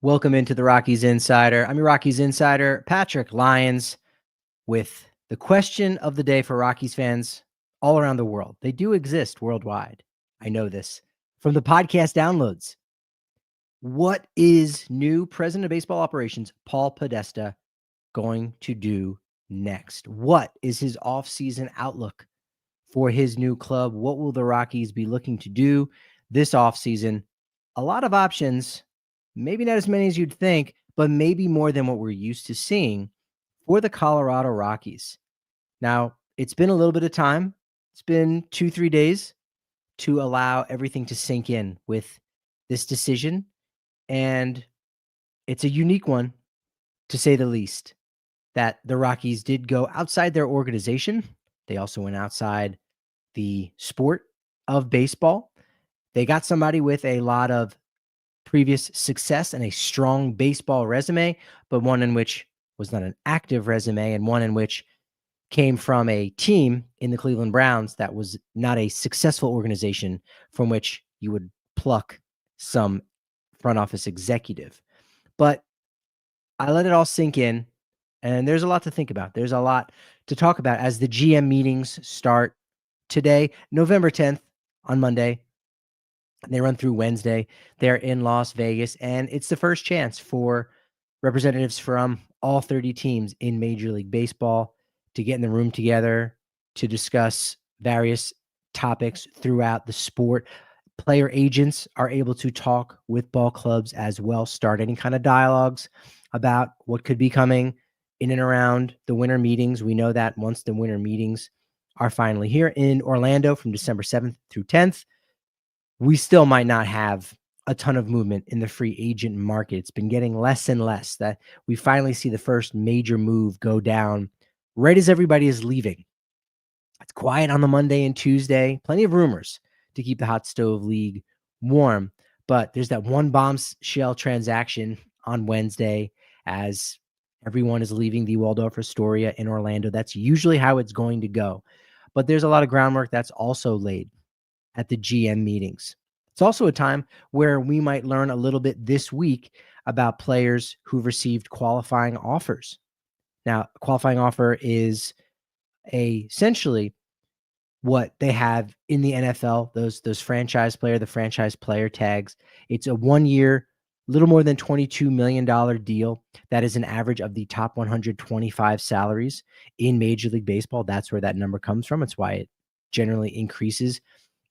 Welcome into the Rockies Insider. I'm your Rockies Insider, Patrick Lyons, with the question of the day for Rockies fans all around the world. They do exist worldwide. I know this from the podcast downloads. What is new President of Baseball Operations, Paul DePodesta, going to do next? What is his offseason outlook for his new club? What will the Rockies be looking to do this offseason? A lot of options, maybe not as many as you'd think, but maybe more than what we're used to seeing for the Colorado Rockies. Now, it's been a little bit of time. It's been 2-3 days to allow everything to sink in with this decision. And it's a unique one, to say the least, that the Rockies did go outside their organization. They also went outside the sport of baseball. They got somebody with a lot of previous success and a strong baseball resume, but one in which was not an active resume and one in which came from a team in the Cleveland Browns that was not a successful organization from which you would pluck some front office executive. But I let it all sink in, and there's a lot to think about. There's a lot to talk about as the GM meetings start today, November 10th on Monday. They run through Wednesday. They're in Las Vegas, and it's the first chance for representatives from all 30 teams in Major League Baseball to get in the room together to discuss various topics throughout the sport. Player agents are able to talk with ball clubs as well, start any kind of dialogues about what could be coming in and around the winter meetings. We know that once the winter meetings are finally here in Orlando from December 7th through 10th, we still might not have a ton of movement in the free agent market. It's been getting less and less. That we finally see the first major move go down right as everybody is leaving. It's quiet on the Monday and Tuesday. Plenty of rumors to keep the hot stove league warm. But there's that one bombshell transaction on Wednesday as everyone is leaving the Waldorf Astoria in Orlando. That's usually how it's going to go. But there's a lot of groundwork that's also laid at the GM meetings. It's also a time where we might learn a little bit this week about players who've received qualifying offers. Now, a qualifying offer is essentially what they have in the NFL, those the franchise player tags. It's a 1-year, little more than $22 million deal. That is an average of the top 125 salaries in Major League Baseball. That's where that number comes from. It's why it generally increases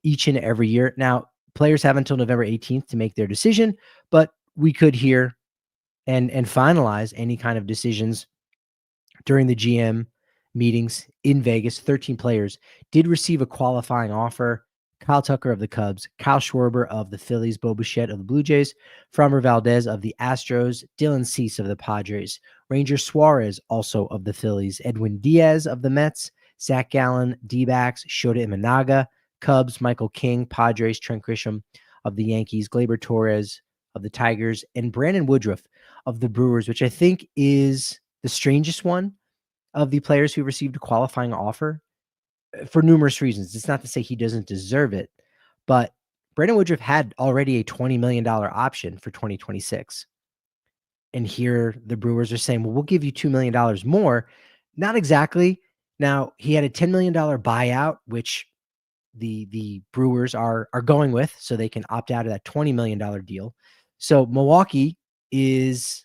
each and every year. Now, players have until November 18th to make their decision, but we could hear and finalize any kind of decisions during the GM meetings in Vegas. 13 players did receive a qualifying offer. Kyle Tucker of the Cubs, Kyle Schwarber of the Phillies, Bo Bichette of the Blue Jays, Framber Valdez of the Astros, Dylan Cease of the Padres, Ranger Suarez also of the Phillies, Edwin Diaz of the Mets, Zach Gallen, D-backs, Shota Imanaga, Cubs, Michael King, Padres, Trent Grisham of the Yankees, Gleyber Torres of the Tigers, and Brandon Woodruff of the Brewers, which I think is the strangest one of the players who received a qualifying offer for numerous reasons. It's not to say he doesn't deserve it, but Brandon Woodruff had already a $20 million option for 2026. And here the Brewers are saying, well, we'll give you $2 million more. Not exactly. Now, he had a $10 million buyout, which the Brewers are going with, so they can opt out of that $20 million deal. So Milwaukee is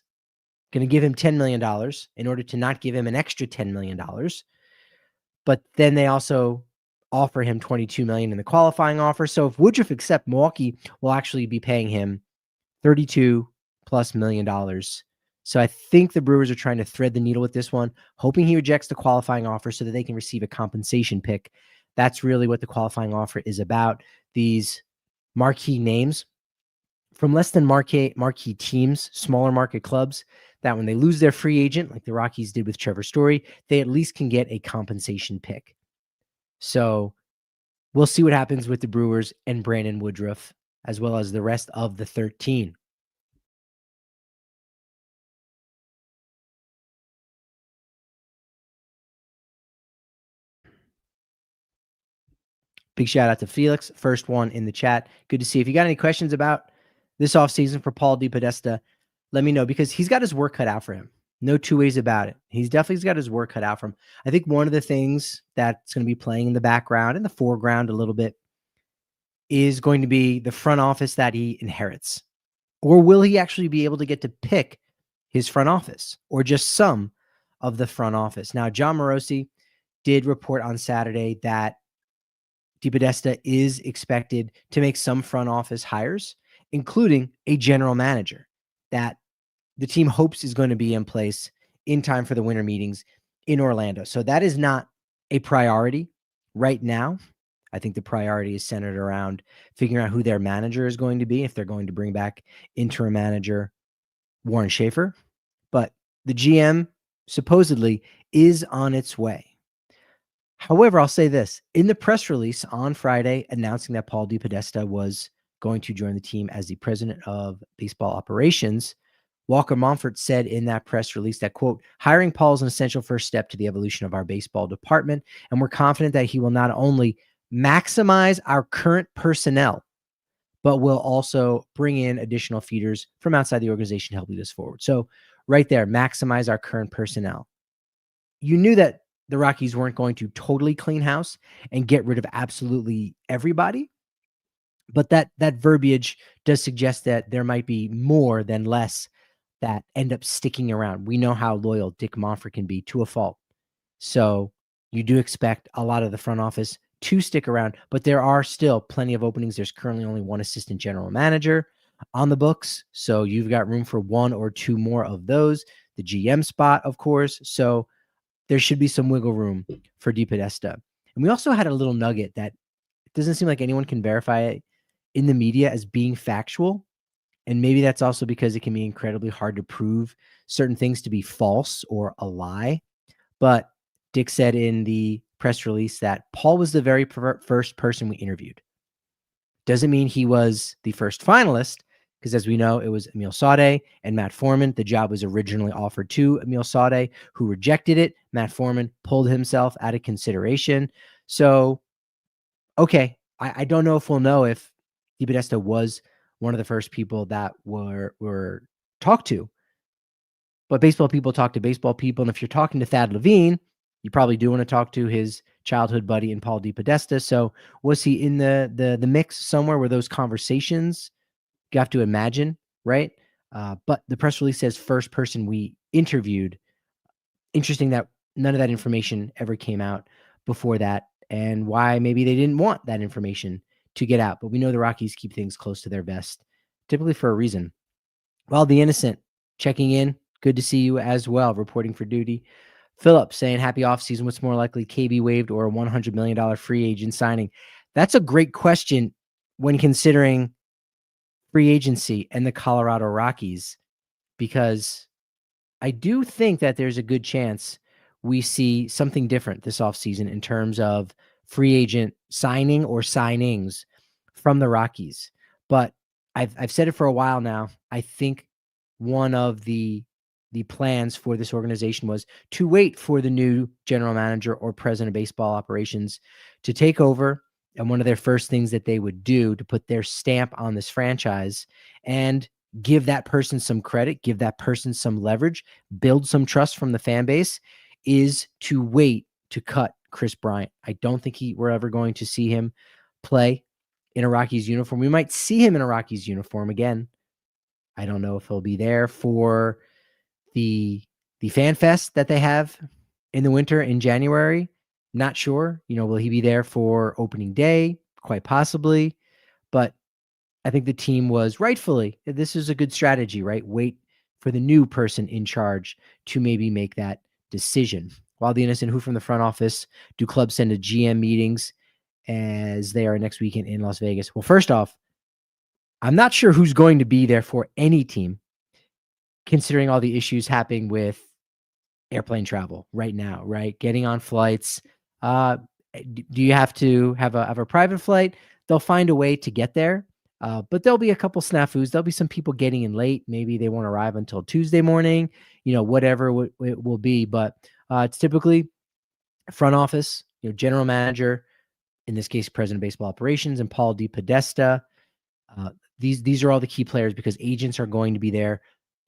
going to give him $10 million in order to not give him an extra $10 million. But then they also offer him $22 million in the qualifying offer. So if Woodruff accepts, Milwaukee will actually be paying him $32+ million. So I think the Brewers are trying to thread the needle with this one, hoping he rejects the qualifying offer so that they can receive a compensation pick. That's really what the qualifying offer is about. These marquee names from less than marquee teams, smaller market clubs, that when they lose their free agent, like the Rockies did with Trevor Story, they at least can get a compensation pick. So we'll see what happens with the Brewers and Brandon Woodruff, as well as the rest of the 13. Big shout out to Felix, first one in the chat. Good to see. If you got any questions about this offseason for Paul DePodesta, let me know, because he's got his work cut out for him. No two ways about it. He's definitely got his work cut out for him. I think one of the things that's going to be playing in the background, in the foreground a little bit, is going to be the front office that he inherits. Or will he actually be able to get to pick his front office, or just some of the front office? Now, John Morosi did report on Saturday that DePodesta is expected to make some front office hires, including a general manager that the team hopes is going to be in place in time for the winter meetings in Orlando. So that is not a priority right now. I think the priority is centered around figuring out who their manager is going to be, if they're going to bring back interim manager Warren Schaefer. But the GM supposedly is on its way. However, I'll say this. In the press release on Friday announcing that Paul DePodesta was going to join the team as the president of baseball operations, Walker Monfort said in that press release that, quote, hiring Paul is an essential first step to the evolution of our baseball department, and we're confident that he will not only maximize our current personnel, but will also bring in additional feeders from outside the organization to help lead us forward. So right there, maximize our current personnel. You knew that the Rockies weren't going to totally clean house and get rid of absolutely everybody, but that verbiage does suggest that there might be more than less that end up sticking around. We know how loyal Dick Monfort can be, to a fault. So you do expect a lot of the front office to stick around, but there are still plenty of openings. There's currently only one assistant general manager on the books, so you've got room for one or two more of those. The GM spot, of course. So there should be some wiggle room for DePodesta. And we also had a little nugget that it doesn't seem like anyone can verify it in the media as being factual. And maybe that's also because it can be incredibly hard to prove certain things to be false or a lie. But Dick said in the press release that Paul was the very first person we interviewed. Doesn't mean he was the first finalist, because as we know, it was Emil Sade and Matt Foreman. The job was originally offered to Emil Sade, who rejected it. Matt Foreman pulled himself out of consideration. So, okay, I don't know if we'll know if DePodesta was one of the first people that were talked to. But baseball people talk to baseball people. And if you're talking to Thad Levine, you probably do want to talk to his childhood buddy in Paul DePodesta. So was he in the mix somewhere where those conversations, you have to imagine, right? But the press release says first person we interviewed. Interesting that none of that information ever came out before that, and why maybe they didn't want that information to get out. But we know the Rockies keep things close to their vest, typically for a reason. Well, the innocent checking in. Good to see you as well, reporting for duty. Philip saying happy offseason. What's more likely, KB waived or a $100 million free agent signing? That's a great question when considering free agency and the Colorado Rockies, because I do think that there's a good chance we see something different this offseason in terms of free agent signing or signings from the Rockies. But I've said it for a while now. I think one of the plans for this organization was to wait for the new general manager or president of baseball operations to take over. And one of their first things that they would do to put their stamp on this franchise and give that person some credit, give that person some leverage, build some trust from the fan base, is to wait to cut Chris Bryant. I don't think we're ever going to see him play in a Rockies uniform. We might see him in a Rockies uniform again. I don't know if he'll be there for the fan fest that they have in the winter in January. Not sure. Will he be there for opening day? Quite possibly. But I think the team was rightfully, this is a good strategy, right? Wait for the new person in charge to maybe make that decision. While the innocent, who from the front office do clubs send to GM meetings as they are next weekend in Las Vegas? Well, first off, I'm not sure who's going to be there for any team, considering all the issues happening with airplane travel right now, right? Getting on flights. Do you have to have a private flight? They'll find a way to get there. But there'll be a couple snafus. There'll be some people getting in late. Maybe they won't arrive until Tuesday morning, whatever it will be. But it's typically front office, general manager, in this case, president of baseball operations, and Paul DePodesta. These are all the key players because agents are going to be there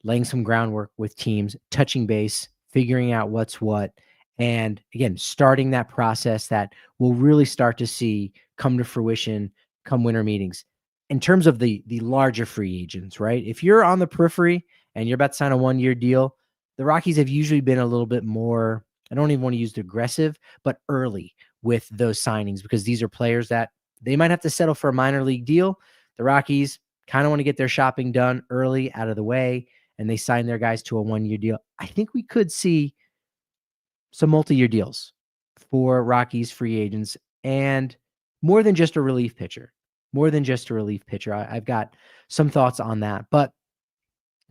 laying some groundwork with teams, touching base, figuring out what's what, and again, starting that process that we'll really start to see come to fruition come winter meetings. In terms of the larger free agents, right? If you're on the periphery and you're about to sign a 1-year deal, the Rockies have usually been a little bit more, I don't even want to use the aggressive, but early with those signings, because these are players that they might have to settle for a minor league deal. The Rockies kind of want to get their shopping done early, out of the way, and they sign their guys to a 1-year deal. I think we could see some multi-year deals for Rockies free agents, and more than just a relief pitcher. More than just a relief pitcher. I've got some thoughts on that. But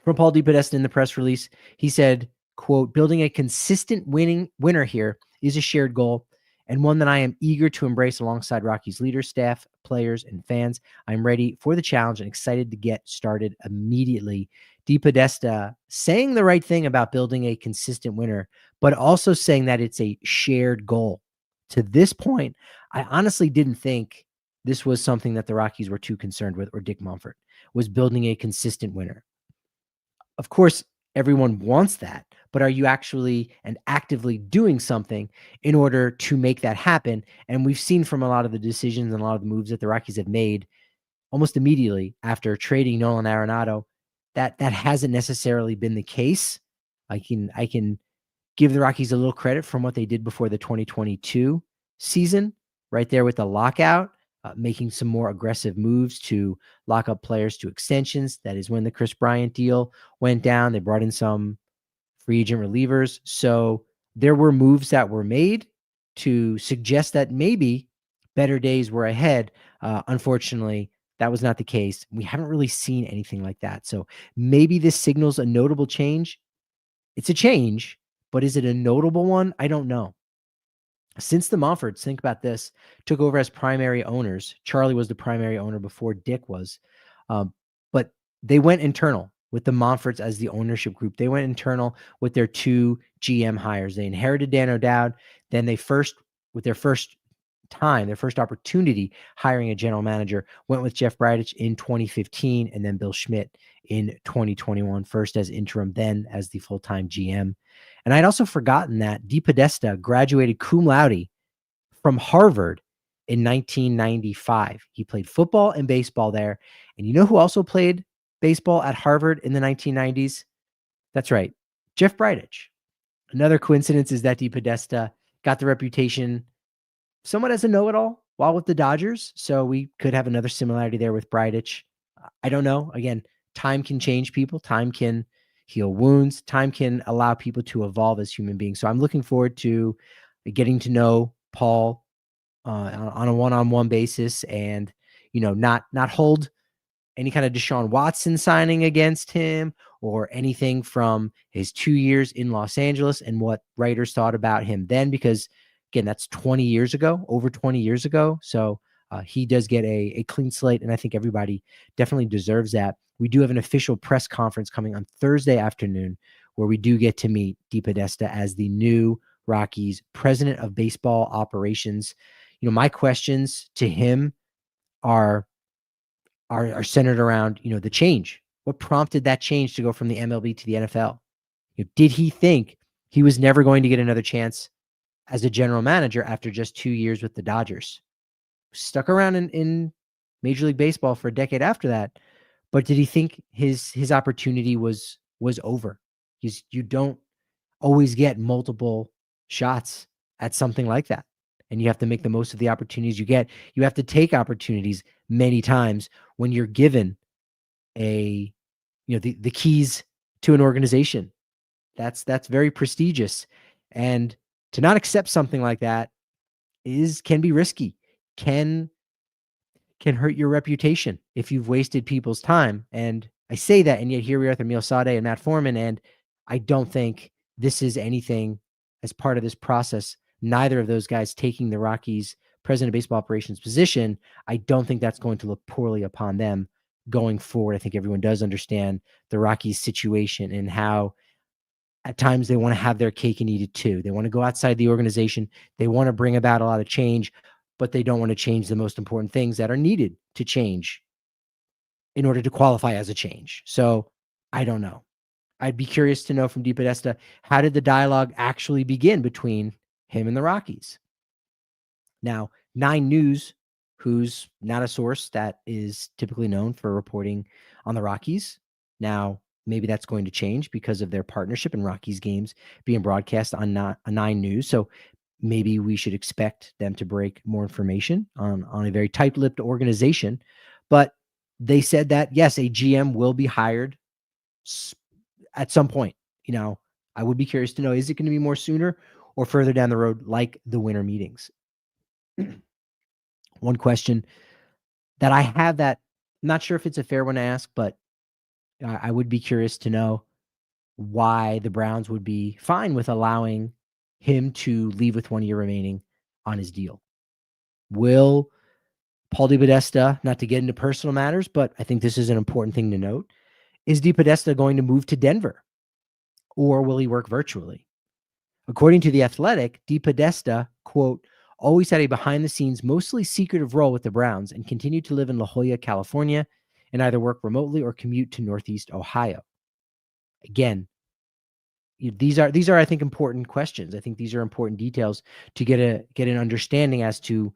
from Paul DePodesta in the press release, he said, quote, "Building a consistent winner here is a shared goal, and one that I am eager to embrace alongside Rockies leaders, staff, players, and fans. I'm ready for the challenge and excited to get started immediately." DePodesta saying the right thing about building a consistent winner, but also saying that it's a shared goal. To this point, I honestly didn't think this was something that the Rockies were too concerned with, or Dick Monfort was building a consistent winner. Of course, everyone wants that, but are you actually and actively doing something in order to make that happen? And we've seen from a lot of the decisions and a lot of the moves that the Rockies have made almost immediately after trading Nolan Arenado, that hasn't necessarily been the case. I can give the Rockies a little credit from what they did before the 2022 season, right there with the lockout, making some more aggressive moves to lock up players to extensions. That is when the Chris Bryant deal went down. They brought in some free agent relievers. So there were moves that were made to suggest that maybe better days were ahead. Unfortunately, that was not the case. We haven't really seen anything like that. So maybe this signals a notable change. It's a change, but is it a notable one? I don't know. Since the Monforts, think about this, took over as primary owners. Charlie was the primary owner before Dick was. But they went internal with the Monforts as the ownership group. They went internal with their 2 GM hires. They inherited Dan O'Dowd. Then with their first opportunity hiring a general manager, went with Jeff Bridich in 2015, and then Bill Schmidt in 2021, first as interim, then as the full-time GM. And I'd also forgotten that DePodesta graduated cum laude from Harvard in 1995. He played football and baseball there. And you know who also played baseball at Harvard in the 1990s? That's right, Jeff Bridich. Another coincidence is that DePodesta got the reputation somewhat as a know-it-all while with the Dodgers. So we could have another similarity there with Bridich. I don't know. Again, time can change people. Time can heal wounds. Time can allow people to evolve as human beings. So I'm looking forward to getting to know Paul on a one-on-one basis, and not hold any kind of Deshaun Watson signing against him, or anything from his 2 years in Los Angeles and what writers thought about him then, because again, that's 20 years ago, over 20 years ago. So he does get a clean slate, and I think everybody definitely deserves that. We do have an official press conference coming on Thursday afternoon where we do get to meet DePodesta as the new Rockies president of baseball operations. My questions to him are centered around, the change. What prompted that change to go from the MLB to the NFL? Did he think he was never going to get another chance as a general manager after just 2 years with the Dodgers? Stuck around in Major League Baseball for a decade after that, but did he think his opportunity was over? You don't always get multiple shots at something like that, and you have to make the most of the opportunities you get. You have to take opportunities many times when you're given the keys to an organization. That's very prestigious, and to not accept something like that can be risky, can hurt your reputation if you've wasted people's time. And I say that, and yet here we are with Emil Sade and Matt Foreman, and I don't think this is anything as part of this process. Neither of those guys taking the Rockies president of baseball operations position, I don't think that's going to look poorly upon them going forward. I think everyone does understand the Rockies situation and how at times they want to have their cake and eat it too. They want to go outside the organization. They want to bring about a lot of change, but they don't want to change the most important things that are needed to change in order to qualify as a change. So I don't know. I'd be curious to know from DePodesta, how did the dialogue actually begin between him and the Rockies? Now, Nine News, who's not a source that is typically known for reporting on the Rockies. Now, maybe that's going to change because of their partnership and Rockies games being broadcast on Nine News. So maybe we should expect them to break more information on a very tight-lipped organization. But they said that, yes, a GM will be hired at some point. I would be curious to know, is it going to be more sooner or further down the road, like the winter meetings? One question that I have that I'm not sure if it's a fair one to ask, but I would be curious to know why the Browns would be fine with allowing him to leave with 1 year remaining on his deal. Will Paul DePodesta, not to get into personal matters, but I think this is an important thing to note, is DePodesta going to move to Denver, or will he work virtually? According to The Athletic, DePodesta, quote, always had a behind-the-scenes, mostly secretive role with the Browns and continued to live in La Jolla, California, and either work remotely or commute to Northeast Ohio. Again, these are I think important questions. I think these are important details to get an understanding as to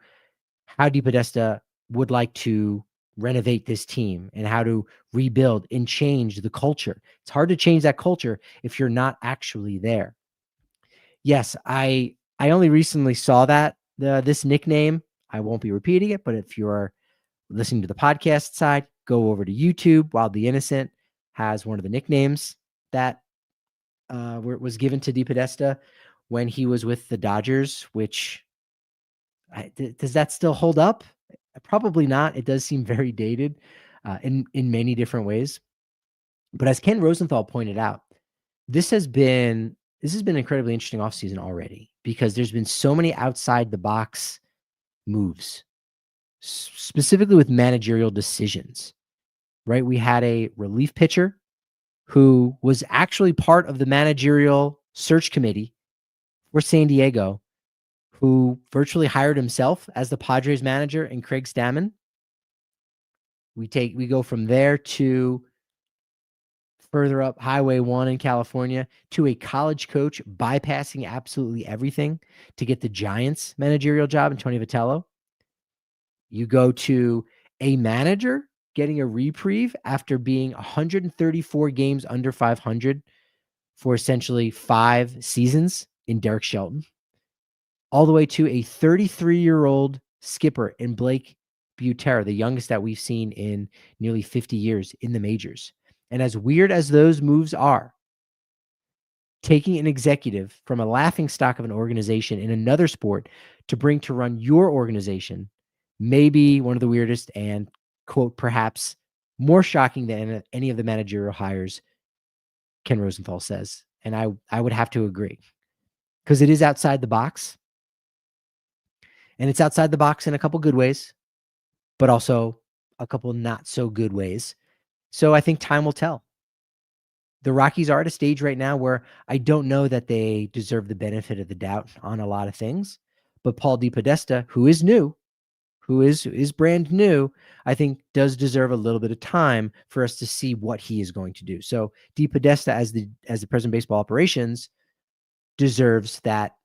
how DePodesta would like to renovate this team and how to rebuild and change the culture. It's hard to change that culture if you're not actually there. Yes, I only recently saw that this nickname. I won't be repeating it, but if you're listening to the podcast side, go over to YouTube. Wildly Innocent has one of the nicknames that was given to DePodesta when he was with the Dodgers, which does that still hold up? Probably not. It does seem very dated in many different ways. But as Ken Rosenthal pointed out, this has been an incredibly interesting offseason already because there's been so many outside the box moves, specifically with managerial decisions, right? We had a relief pitcher who was actually part of the managerial search committee for San Diego, who virtually hired himself as the Padres manager and Craig Stammen. We go from there to further up Highway 1 in California to a college coach bypassing absolutely everything to get the Giants managerial job in Tony Vitello. You go to a manager getting a reprieve after being 134 games under 500 for essentially 5 seasons in Derek Shelton, all the way to a 33-year-old skipper in Blake Butera, the youngest that we've seen in nearly 50 years in the majors. And as weird as those moves are, taking an executive from a laughingstock of an organization in another sport to bring to run your organization may be one of the weirdest and, quote, perhaps more shocking than any of the managerial hires, Ken Rosenthal says. And I would have to agree because it is outside the box. And it's outside the box in a couple good ways, but also a couple not so good ways. So I think time will tell. The Rockies are at a stage right now where I don't know that they deserve the benefit of the doubt on a lot of things. But Paul DePodesta, who is new, who is brand new, I think does deserve a little bit of time for us to see what he is going to do. So DePodesta as the president of baseball operations deserves that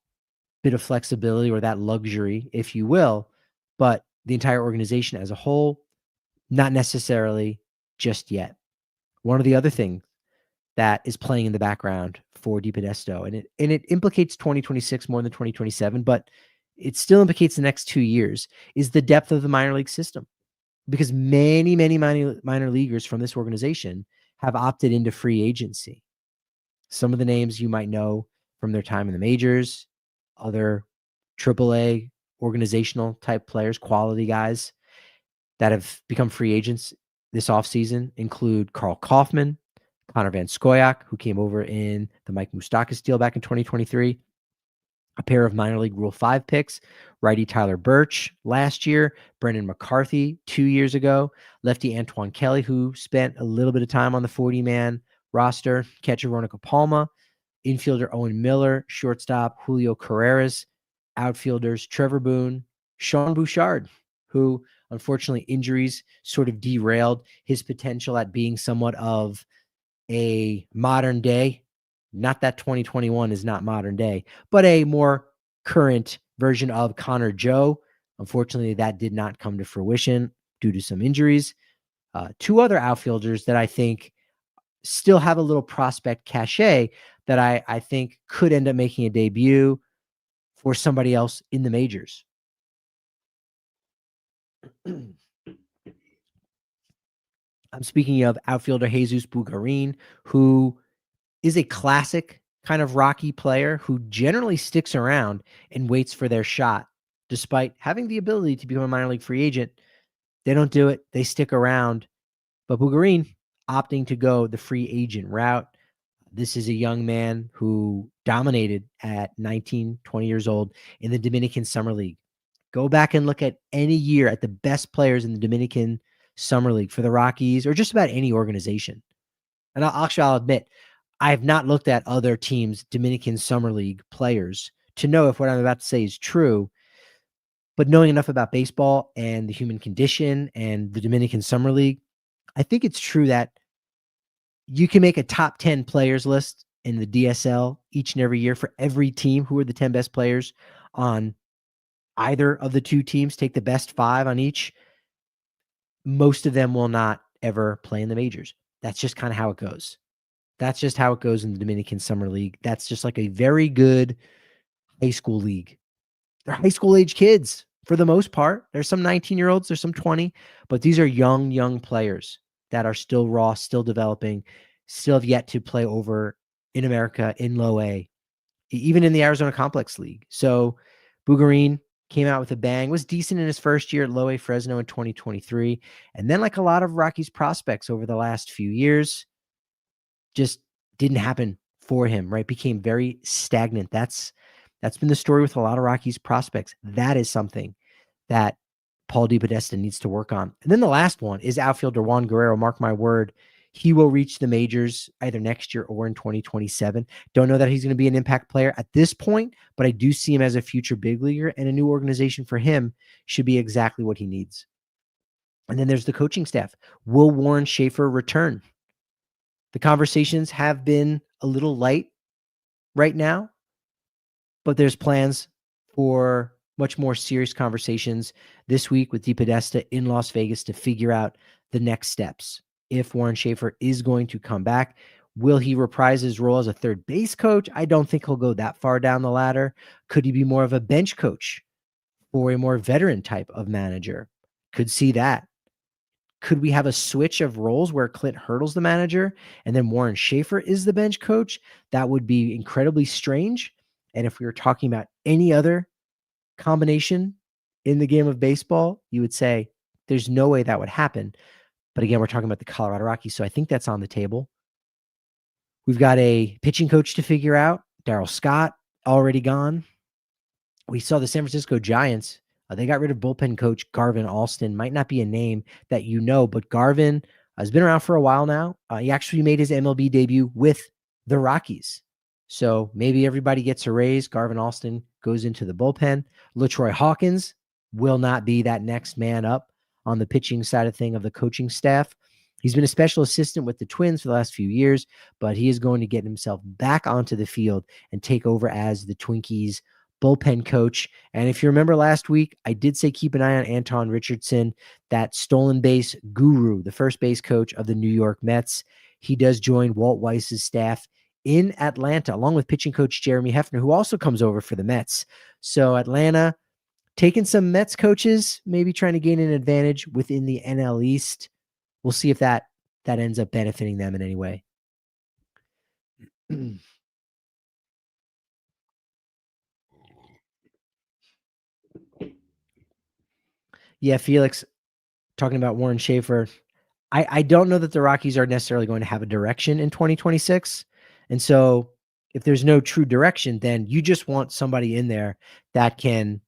bit of flexibility or that luxury, if you will, but the entire organization as a whole, not necessarily just yet. One of the other things that is playing in the background for DePodesta, and it implicates 2026 more than 2027, but it still implicates the next 2 years, is the depth of the minor league system. Because many minor leaguers from this organization have opted into free agency. Some of the names you might know from their time in the majors, other AAA organizational type players, quality guys that have become free agents this offseason include Carl Kaufman, Connor Van Scoyoc, who came over in the Mike Moustakas deal back in 2023, a pair of minor league Rule 5 picks, righty Tyler Birch last year, Brendan McCarthy 2 years ago, lefty Antoine Kelly, who spent a little bit of time on the 40-man roster, catcher Veronica Palma, infielder Owen Miller, shortstop Julio Carreras, outfielders Trevor Boone, Sean Bouchard, who unfortunately injuries sort of derailed his potential at being somewhat of a modern day, not that 2021 is not modern day, but a more current version of Connor Joe. Unfortunately, that did not come to fruition due to some injuries. Two other outfielders that I think still have a little prospect cachet that I think could end up making a debut for somebody else in the majors. I'm speaking of outfielder Jesus Bugarin, who is a classic kind of Rocky player who generally sticks around and waits for their shot. Despite having the ability to become a minor league free agent, they don't do it. They stick around. But Bugarin opting to go the free agent route. This is a young man who dominated at 19, 20 years old in the Dominican Summer League. Go back and look at any year at the best players in the Dominican Summer League for the Rockies or just about any organization. And I'll admit, I have not looked at other teams' Dominican Summer League players to know if what I'm about to say is true. But knowing enough about baseball and the human condition and the Dominican Summer League, I think it's true that you can make a top 10 players list in the DSL each and every year for every team. Who are the 10 best players on either of the two teams? Take the best 5 on each. Most of them will not ever play in the majors. That's just kind of how it goes. That's just how it goes in the Dominican Summer League. That's just like a very good high school league. They're high school age kids for the most part. There's some 19-year-olds, there's some 20, but these are young players that are still raw, still developing, still have yet to play over in America in low A, even in the Arizona Complex League. So Bugarin came out with a bang, was decent in his first year at low A Fresno in 2023. And then, like a lot of Rockies prospects over the last few years, just didn't happen for him, right? Became very stagnant. That's been the story with a lot of Rockies prospects. That is something that Paul DePodesta needs to work on. And then the last one is outfielder Juan Guerrero. Mark my word, he will reach the majors either next year or in 2027. Don't know that he's going to be an impact player at this point, but I do see him as a future big leaguer, and a new organization for him should be exactly what he needs. And then there's the coaching staff. Will Warren Schaefer return? The conversations have been a little light right now, but there's plans for much more serious conversations this week with DePodesta in Las Vegas to figure out the next steps. If Warren Schaefer is going to come back, will he reprise his role as a third base coach? I don't think he'll go that far down the ladder. Could he be more of a bench coach or a more veteran type of manager? Could see that. Could we have a switch of roles where Clint Hurdle's the manager and then Warren Schaefer is the bench coach? That would be incredibly strange. And if we were talking about any other combination in the game of baseball, you would say there's no way that would happen. But again, we're talking about the Colorado Rockies, so I think that's on the table. We've got a pitching coach to figure out. Darryl Scott already gone. We saw the San Francisco Giants. They got rid of bullpen coach Garvin Alston. Might not be a name that you know, but Garvin has been around for a while now. He actually made his MLB debut with the Rockies. So maybe everybody gets a raise. Garvin Alston goes into the bullpen. LaTroy Hawkins will not be that next man up on the pitching side of thing of the coaching staff. He's been a special assistant with the Twins for the last few years, but he is going to get himself back onto the field and take over as the Twinkies bullpen coach. And if you remember last week, I did say keep an eye on Anton Richardson, that stolen base guru, the first base coach of the New York Mets. He does join Walt Weiss's staff in Atlanta, along with pitching coach Jeremy Hefner, who also comes over for the Mets. So Atlanta taking some Mets coaches, maybe trying to gain an advantage within the NL East. We'll see if that ends up benefiting them in any way. Yeah, Felix, talking about Warren Schaefer, I don't know that the Rockies are necessarily going to have a direction in 2026. And so if there's no true direction, then you just want somebody in there that can,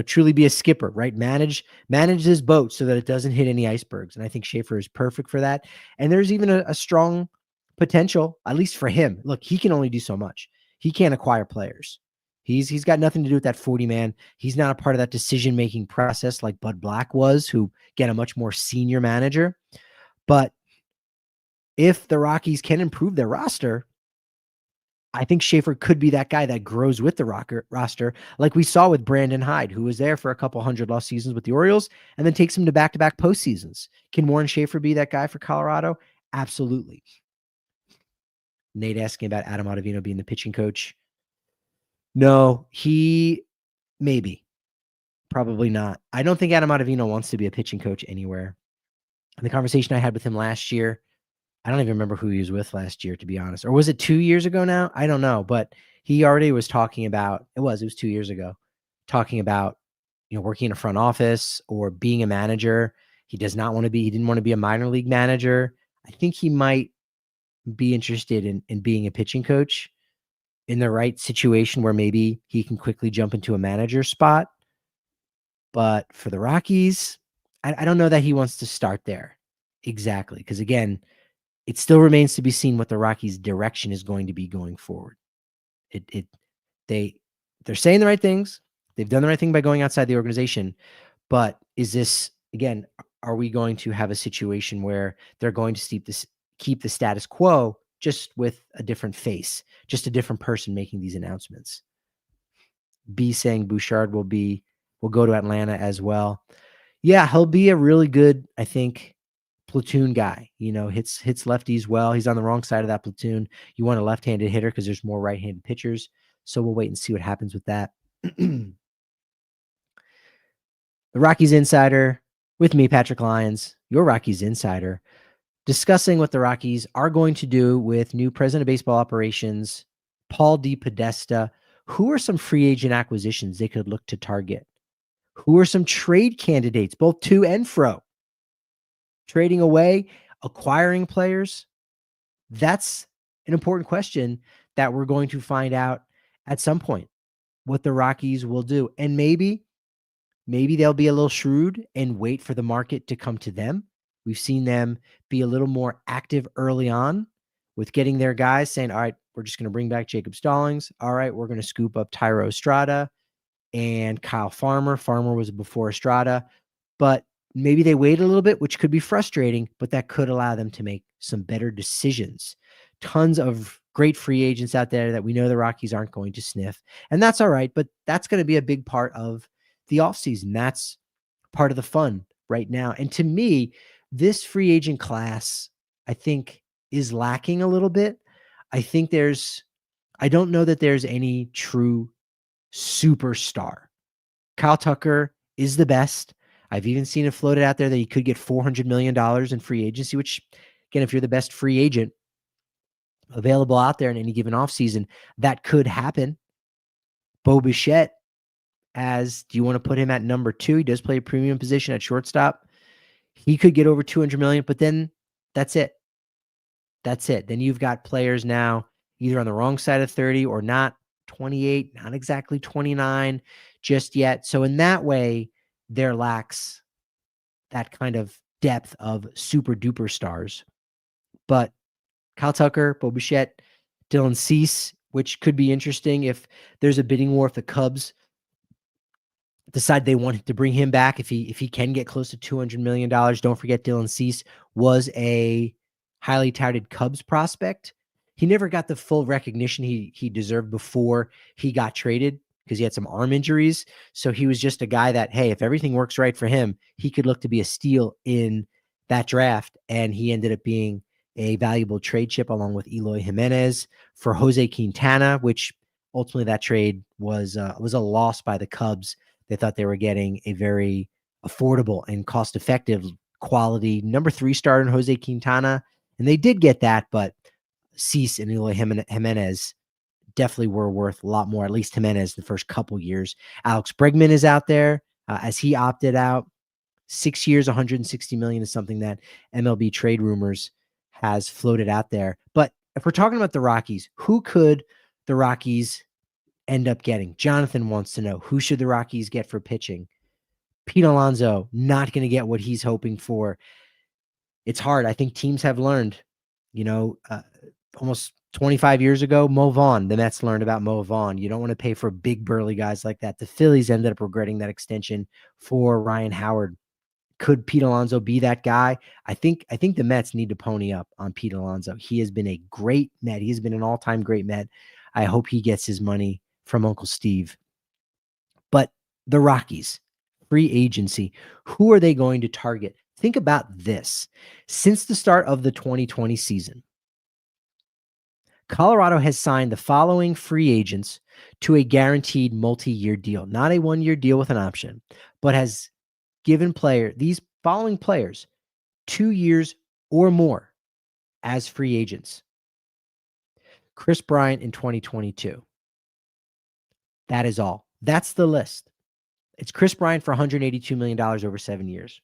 truly be a skipper, right? Manage this boat so that it doesn't hit any icebergs. And I think Schaefer is perfect for that. And there's even a strong potential, at least for him. Look, he can only do so much. He can't acquire players. He's got nothing to do with that 40-man. He's not a part of that decision-making process like Bud Black was, who, again, a much more senior manager. But if the Rockies can improve their roster, I think Schaefer could be that guy that grows with the roster, like we saw with Brandon Hyde, who was there for a couple hundred lost seasons with the Orioles and then takes him to back-to-back postseasons. Can Warren Schaefer be that guy for Colorado? Absolutely. Nate asking about Adam Ottavino being the pitching coach. No, he maybe. Probably not. I don't think Adam Ottavino wants to be a pitching coach anywhere. And the conversation I had with him last year, I don't even remember who he was with last year, to be honest. Or was it 2 years ago now? I don't know. But he already was talking about, it was 2 years ago, talking about, working in a front office or being a manager. He didn't want to be a minor league manager. I think he might be interested in being a pitching coach in the right situation where maybe he can quickly jump into a manager spot. But for the Rockies, I don't know that he wants to start there exactly. Because again, it still remains to be seen what the Rockies' direction is going to be going forward. They're saying the right things. They've done the right thing by going outside the organization. But is this, again, are we going to have a situation where they're going to keep the status quo just with a different face, just a different person making these announcements? B saying Bouchard will go to Atlanta as well. Yeah, he'll be a really good, I think, platoon guy. Hits lefties well. He's on the wrong side of that platoon. You want a left-handed hitter because there's more right-handed pitchers. So we'll wait and see what happens with that. The Rockies Insider with me, Patrick Lyons, your Rockies Insider, discussing what the Rockies are going to do with new president of baseball operations, Paul DePodesta. Who are some free agent acquisitions they could look to target? Who are some trade candidates, both to and fro? Trading away, acquiring players? That's an important question that we're going to find out at some point what the Rockies will do. And maybe they'll be a little shrewd and wait for the market to come to them. We've seen them be a little more active early on with getting their guys, saying, all right, we're just going to bring back Jacob Stallings. All right, we're going to scoop up Tyro Estrada and Kyle Farmer. Farmer was before Estrada, but maybe they wait a little bit, which could be frustrating, but that could allow them to make some better decisions. Tons of great free agents out there that we know the Rockies aren't going to sniff, and that's all right, but that's going to be a big part of the offseason. That's part of the fun right now. And to me, this free agent class, I think, is lacking a little bit. I don't know that there's any true superstar. Kyle Tucker is the best. I've even seen it floated out there that he could get $400 million in free agency, which, again, if you're the best free agent available out there in any given offseason, that could happen. Bo Bichette, do you want to put him at number 2? He does play a premium position at shortstop. He could get over $200 million, but then that's it. Then you've got players now either on the wrong side of 30 or not 28, not exactly 29 just yet. So in that way, there lacks that kind of depth of super duper stars. But Kyle Tucker, Bo Bichette, Dylan Cease, which could be interesting if there's a bidding war if the Cubs decide they want to bring him back, if he can get close to $200 million. Don't forget Dylan Cease was a highly touted Cubs prospect. He never got the full recognition he deserved before he got traded because he had some arm injuries. So he was just a guy that, hey, if everything works right for him, he could look to be a steal in that draft. And he ended up being a valuable trade chip along with Eloy Jimenez for Jose Quintana, which ultimately that trade was a loss by the Cubs. They thought they were getting a very affordable and cost-effective quality number 3 starter in Jose Quintana, and they did get that, but Cease and Eloy Jimenez definitely were worth a lot more, at least Jimenez the first couple years. Alex Bregman is out there as he opted out. 6 years, $160 million is something that MLB Trade Rumors has floated out there. But if we're talking about the Rockies, who could the Rockies end up getting? Jonathan wants to know, who should the Rockies get for pitching? Pete Alonso, not going to get what he's hoping for. It's hard. I think teams have learned, almost 25 years ago, Mo Vaughn, the Mets learned about Mo Vaughn. You don't want to pay for big burly guys like that. The Phillies ended up regretting that extension for Ryan Howard. Could Pete Alonso be that guy? I think the Mets need to pony up on Pete Alonso. He has been a great Met. He has been an all-time great Met. I hope he gets his money from Uncle Steve. But the Rockies, free agency, who are they going to target? Think about this. Since the start of the 2020 season, Colorado has signed the following free agents to a guaranteed multi-year deal, not a one-year deal with an option, but has given these following players 2 years or more as free agents. Chris Bryant in 2022. That is all. That's the list. It's Chris Bryant for $182 million over 7 years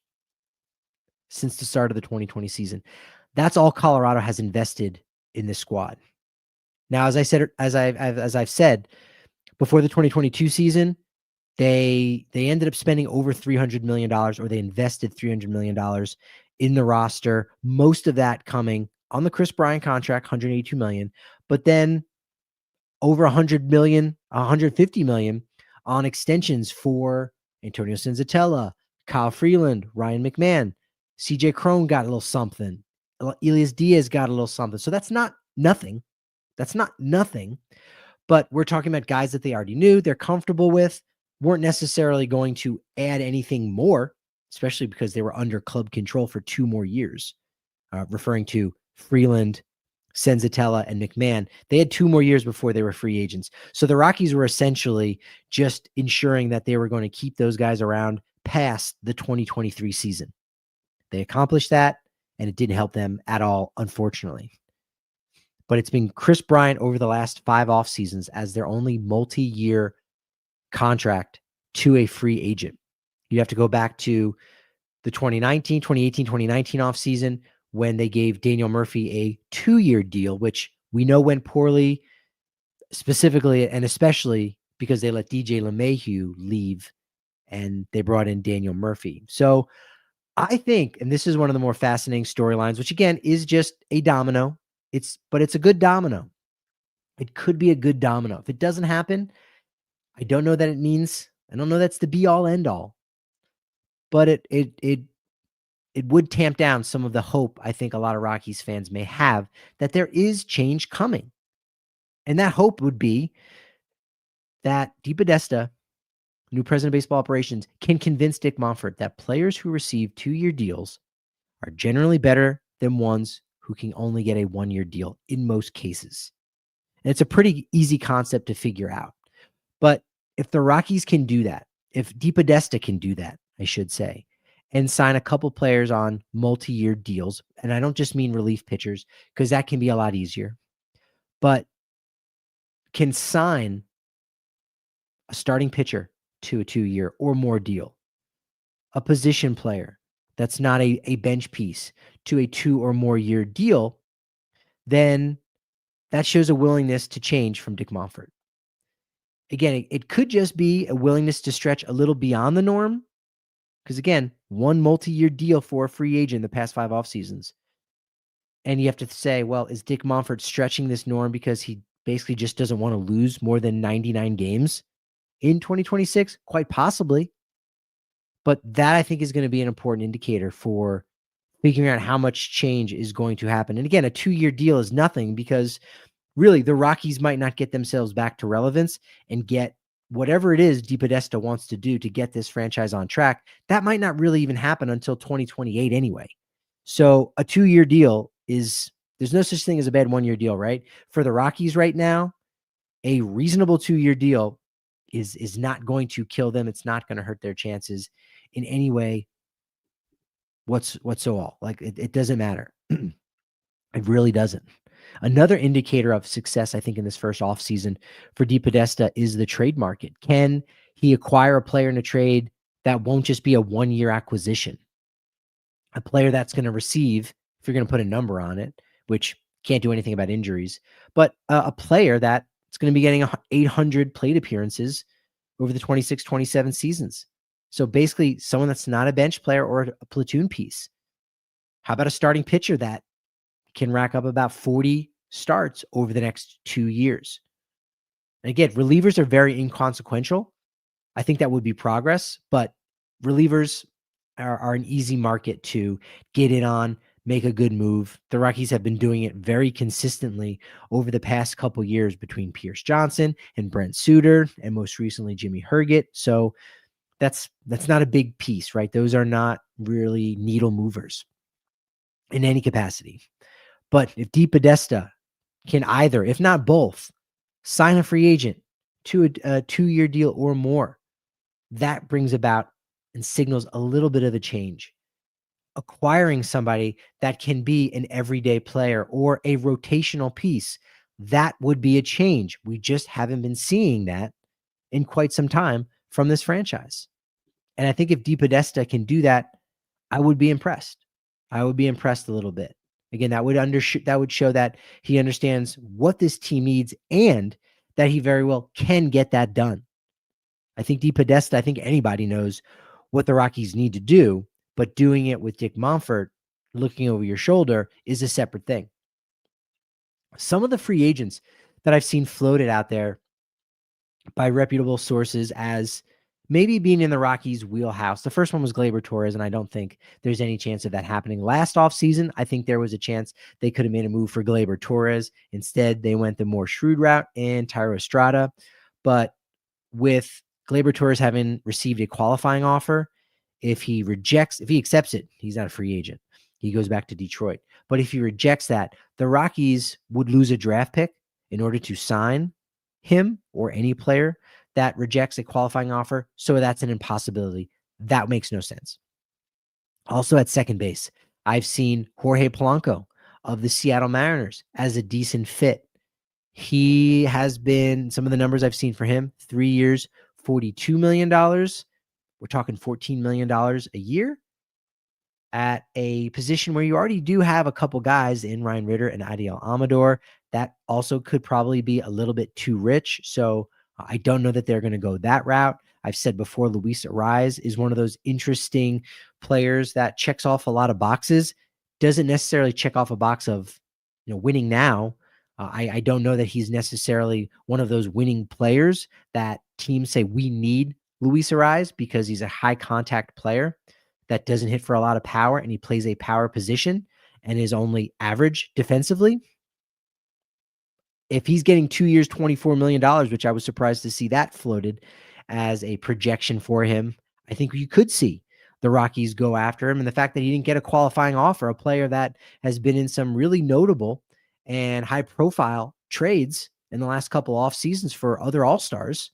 since the start of the 2020 season. That's all Colorado has invested in this squad. Now, as I've said, before the 2022 season, they ended up spending over $300 million, or they invested $300 million in the roster. Most of that coming on the Chris Bryant contract, $182 million, but then over $100 million, $150 million on extensions for Antonio Senzatella, Kyle Freeland, Ryan McMahon, CJ Cron got a little something. Elias Diaz got a little something. So that's not nothing. That's not nothing. But we're talking about guys that they already knew, they're comfortable with, weren't necessarily going to add anything more, especially because they were under club control for 2 more years. Referring to Freeland, Senzatella, and McMahon. They had 2 more years before they were free agents. So the Rockies were essentially just ensuring that they were going to keep those guys around past the 2023 season. They accomplished that, and it didn't help them at all, unfortunately. But it's been Chris Bryant over the last 5 off seasons as their only multi-year contract to a free agent. You have to go back to the 2018, 2019 off season when they gave Daniel Murphy a 2-year deal, which we know went poorly, specifically and especially because they let DJ LeMahieu leave and they brought in Daniel Murphy. So I think, and this is one of the more fascinating storylines, which again is just a domino. But it's a good domino. It could be a good domino. If it doesn't happen, I don't know that it means, I don't know that's the be all end all, but it would tamp down some of the hope I think a lot of Rockies fans may have that there is change coming. And that hope would be that DePodesta, new president of baseball operations, can convince Dick Monfort that players who receive 2-year deals are generally better than ones who can only get a 1-year deal in most cases. And it's a pretty easy concept to figure out. But if the Rockies can do that, if DePodesta can do that, I should say, and sign a couple players on multi-year deals, and I don't just mean relief pitchers, because that can be a lot easier, but can sign a starting pitcher to a 2-year or more deal, a position player that's not a bench piece to a 2 or more year deal, then that shows a willingness to change from Dick Monfort. Again, it could just be a willingness to stretch a little beyond the norm. Because again, 1 multi-year deal for a free agent in the past 5 off seasons. And you have to say, well, is Dick Monfort stretching this norm because he basically just doesn't want to lose more than 99 games in 2026? Quite possibly. But that I think is going to be an important indicator for figuring out how much change is going to happen. And again, a 2-year deal is nothing because really the Rockies might not get themselves back to relevance and get whatever it is DePodesta wants to do to get this franchise on track. That might not really even happen until 2028 anyway. So a 2-year deal there's no such thing as a bad 1-year deal, right? For the Rockies right now, a reasonable 2-year deal is not going to kill them. It's not going to hurt their chances in any way whatsoever. Like it doesn't matter. It really doesn't. Another indicator of success, I think, in this first offseason for DePodesta is the trade market. Can he acquire a player in a trade that won't just be a 1-year acquisition? A player that's going to receive, if you're going to put a number on it, which can't do anything about injuries, but a player that's going to be getting 800 plate appearances over the 26-27 seasons. So basically someone that's not a bench player or a platoon piece. How about a starting pitcher that can rack up about 40 starts over the next 2 years? And again, relievers are very inconsequential. I think that would be progress, but relievers are an easy market to get in on, make a good move. The Rockies have been doing it very consistently over the past couple years between Pierce Johnson and Brent Suter, and most recently Jimmy Herget. So that's not a big piece, right? Those are not really needle movers in any capacity. But if DePodesta can either, if not both, sign a free agent to a 2-year deal or more, that brings about and signals a little bit of a change. Acquiring somebody that can be an everyday player or a rotational piece, that would be a change. We just haven't been seeing that in quite some time from this franchise. And I think if DePodesta can do that, I would be impressed. I would be impressed a little bit. Again, that would show that he understands what this team needs and that he very well can get that done. I think DePodesta, I think anybody knows what the Rockies need to do, but doing it with Dick Monfort looking over your shoulder is a separate thing. Some of the free agents that I've seen floated out there by reputable sources as maybe being in the Rockies' wheelhouse. The first one was Gleyber Torres, and I don't think there's any chance of that happening. Last offseason, I think there was a chance they could have made a move for Gleyber Torres. Instead, they went the more shrewd route and Thairo Estrada. But with Gleyber Torres having received a qualifying offer, if he accepts it, he's not a free agent. He goes back to Detroit. But if he rejects that, the Rockies would lose a draft pick in order to sign him or any player that rejects a qualifying offer. So that's an impossibility. That makes no sense. Also at second base, I've seen Jorge Polanco of the Seattle Mariners as a decent fit. He has been, some of the numbers I've seen for him, 3 years, $42 million. We're talking $14 million a year at a position where you already do have a couple guys in Ryan Ritter and Adiel Amador. That also could probably be a little bit too rich. So I don't know that they're going to go that route. I've said before, Luis Ariz is one of those interesting players that checks off a lot of boxes. Doesn't necessarily check off a box of, winning now. I don't know that he's necessarily one of those winning players that teams say we need Luis Ariz because he's a high contact player that doesn't hit for a lot of power and he plays a power position and is only average defensively. If he's getting 2 years, $24 million, which I was surprised to see that floated as a projection for him, I think you could see the Rockies go after him. And the fact that he didn't get a qualifying offer, a player that has been in some really notable and high profile trades in the last couple off seasons for other all-stars,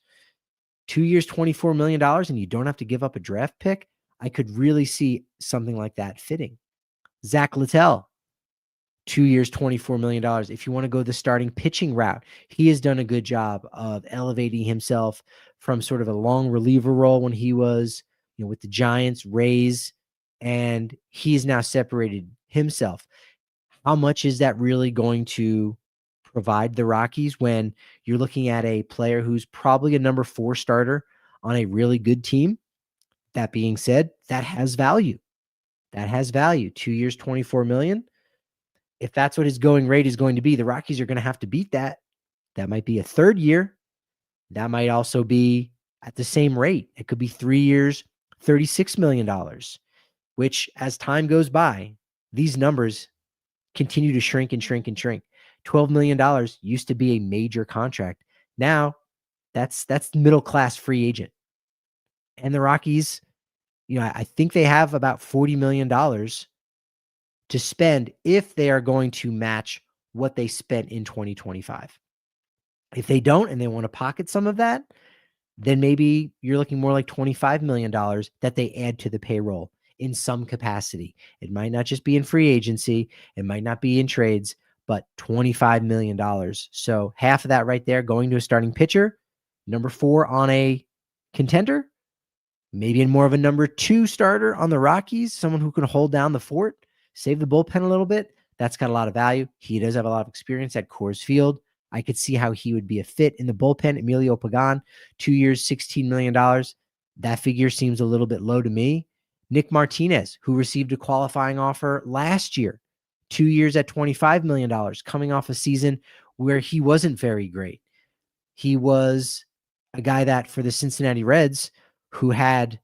2 years, $24 million, and you don't have to give up a draft pick. I could really see something like that fitting. Zach Littell, 2 years, $24 million. If you want to go the starting pitching route, he has done a good job of elevating himself from sort of a long reliever role when he was, with the Giants, Rays, and he's now separated himself. How much is that really going to provide the Rockies when you're looking at a player who's probably a number 4 starter on a really good team? That being said, that has value. That has value. 2 years, $24 million. If that's what his going rate is going to be, the Rockies are going to have to beat that. That might be a third year. That might also be at the same rate. It could be 3 years, $36 million, which as time goes by, these numbers continue to shrink and shrink and shrink. $12 million used to be a major contract. Now that's middle-class free agent. And the Rockies, I think they have about $40 million to spend if they are going to match what they spent in 2025. If they don't and they want to pocket some of that, then maybe you're looking more like $25 million that they add to the payroll in some capacity. It might not just be in free agency. It might not be in trades, but $25 million. So half of that right there going to a starting pitcher, number 4 on a contender, maybe in more of a number 2 starter on the Rockies, someone who can hold down the fort, save the bullpen a little bit. That's got a lot of value. He does have a lot of experience at Coors Field. I could see how he would be a fit in the bullpen. Emilio Pagan, 2 years, $16 million. That figure seems a little bit low to me. Nick Martinez, who received a qualifying offer last year, 2 years at $25 million, coming off a season where he wasn't very great. He was a guy that for the Cincinnati Reds, who had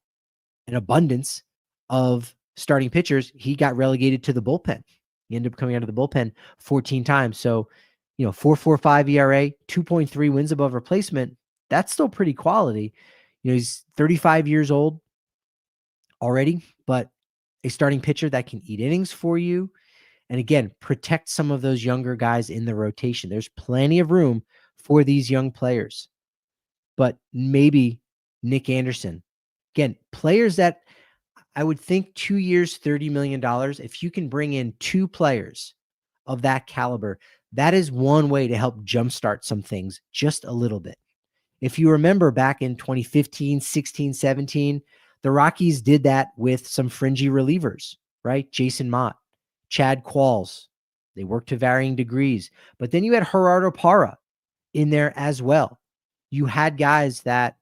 an abundance of starting pitchers, he got relegated to the bullpen. He ended up coming out of the bullpen 14 times. So, 4.45 ERA, 2.3 wins above replacement. That's still pretty quality. He's 35 years old already, but a starting pitcher that can eat innings for you. And again, protect some of those younger guys in the rotation. There's plenty of room for these young players. But maybe Nick Anderson. Again, players that I would think 2 years, $30 million. If you can bring in 2 players of that caliber, that is one way to help jumpstart some things just a little bit. If you remember back in 2015, 16, 17, the Rockies did that with some fringy relievers, right? Jason Mott, Chad Qualls. They worked to varying degrees. But then you had Gerardo Parra in there as well. You had guys that,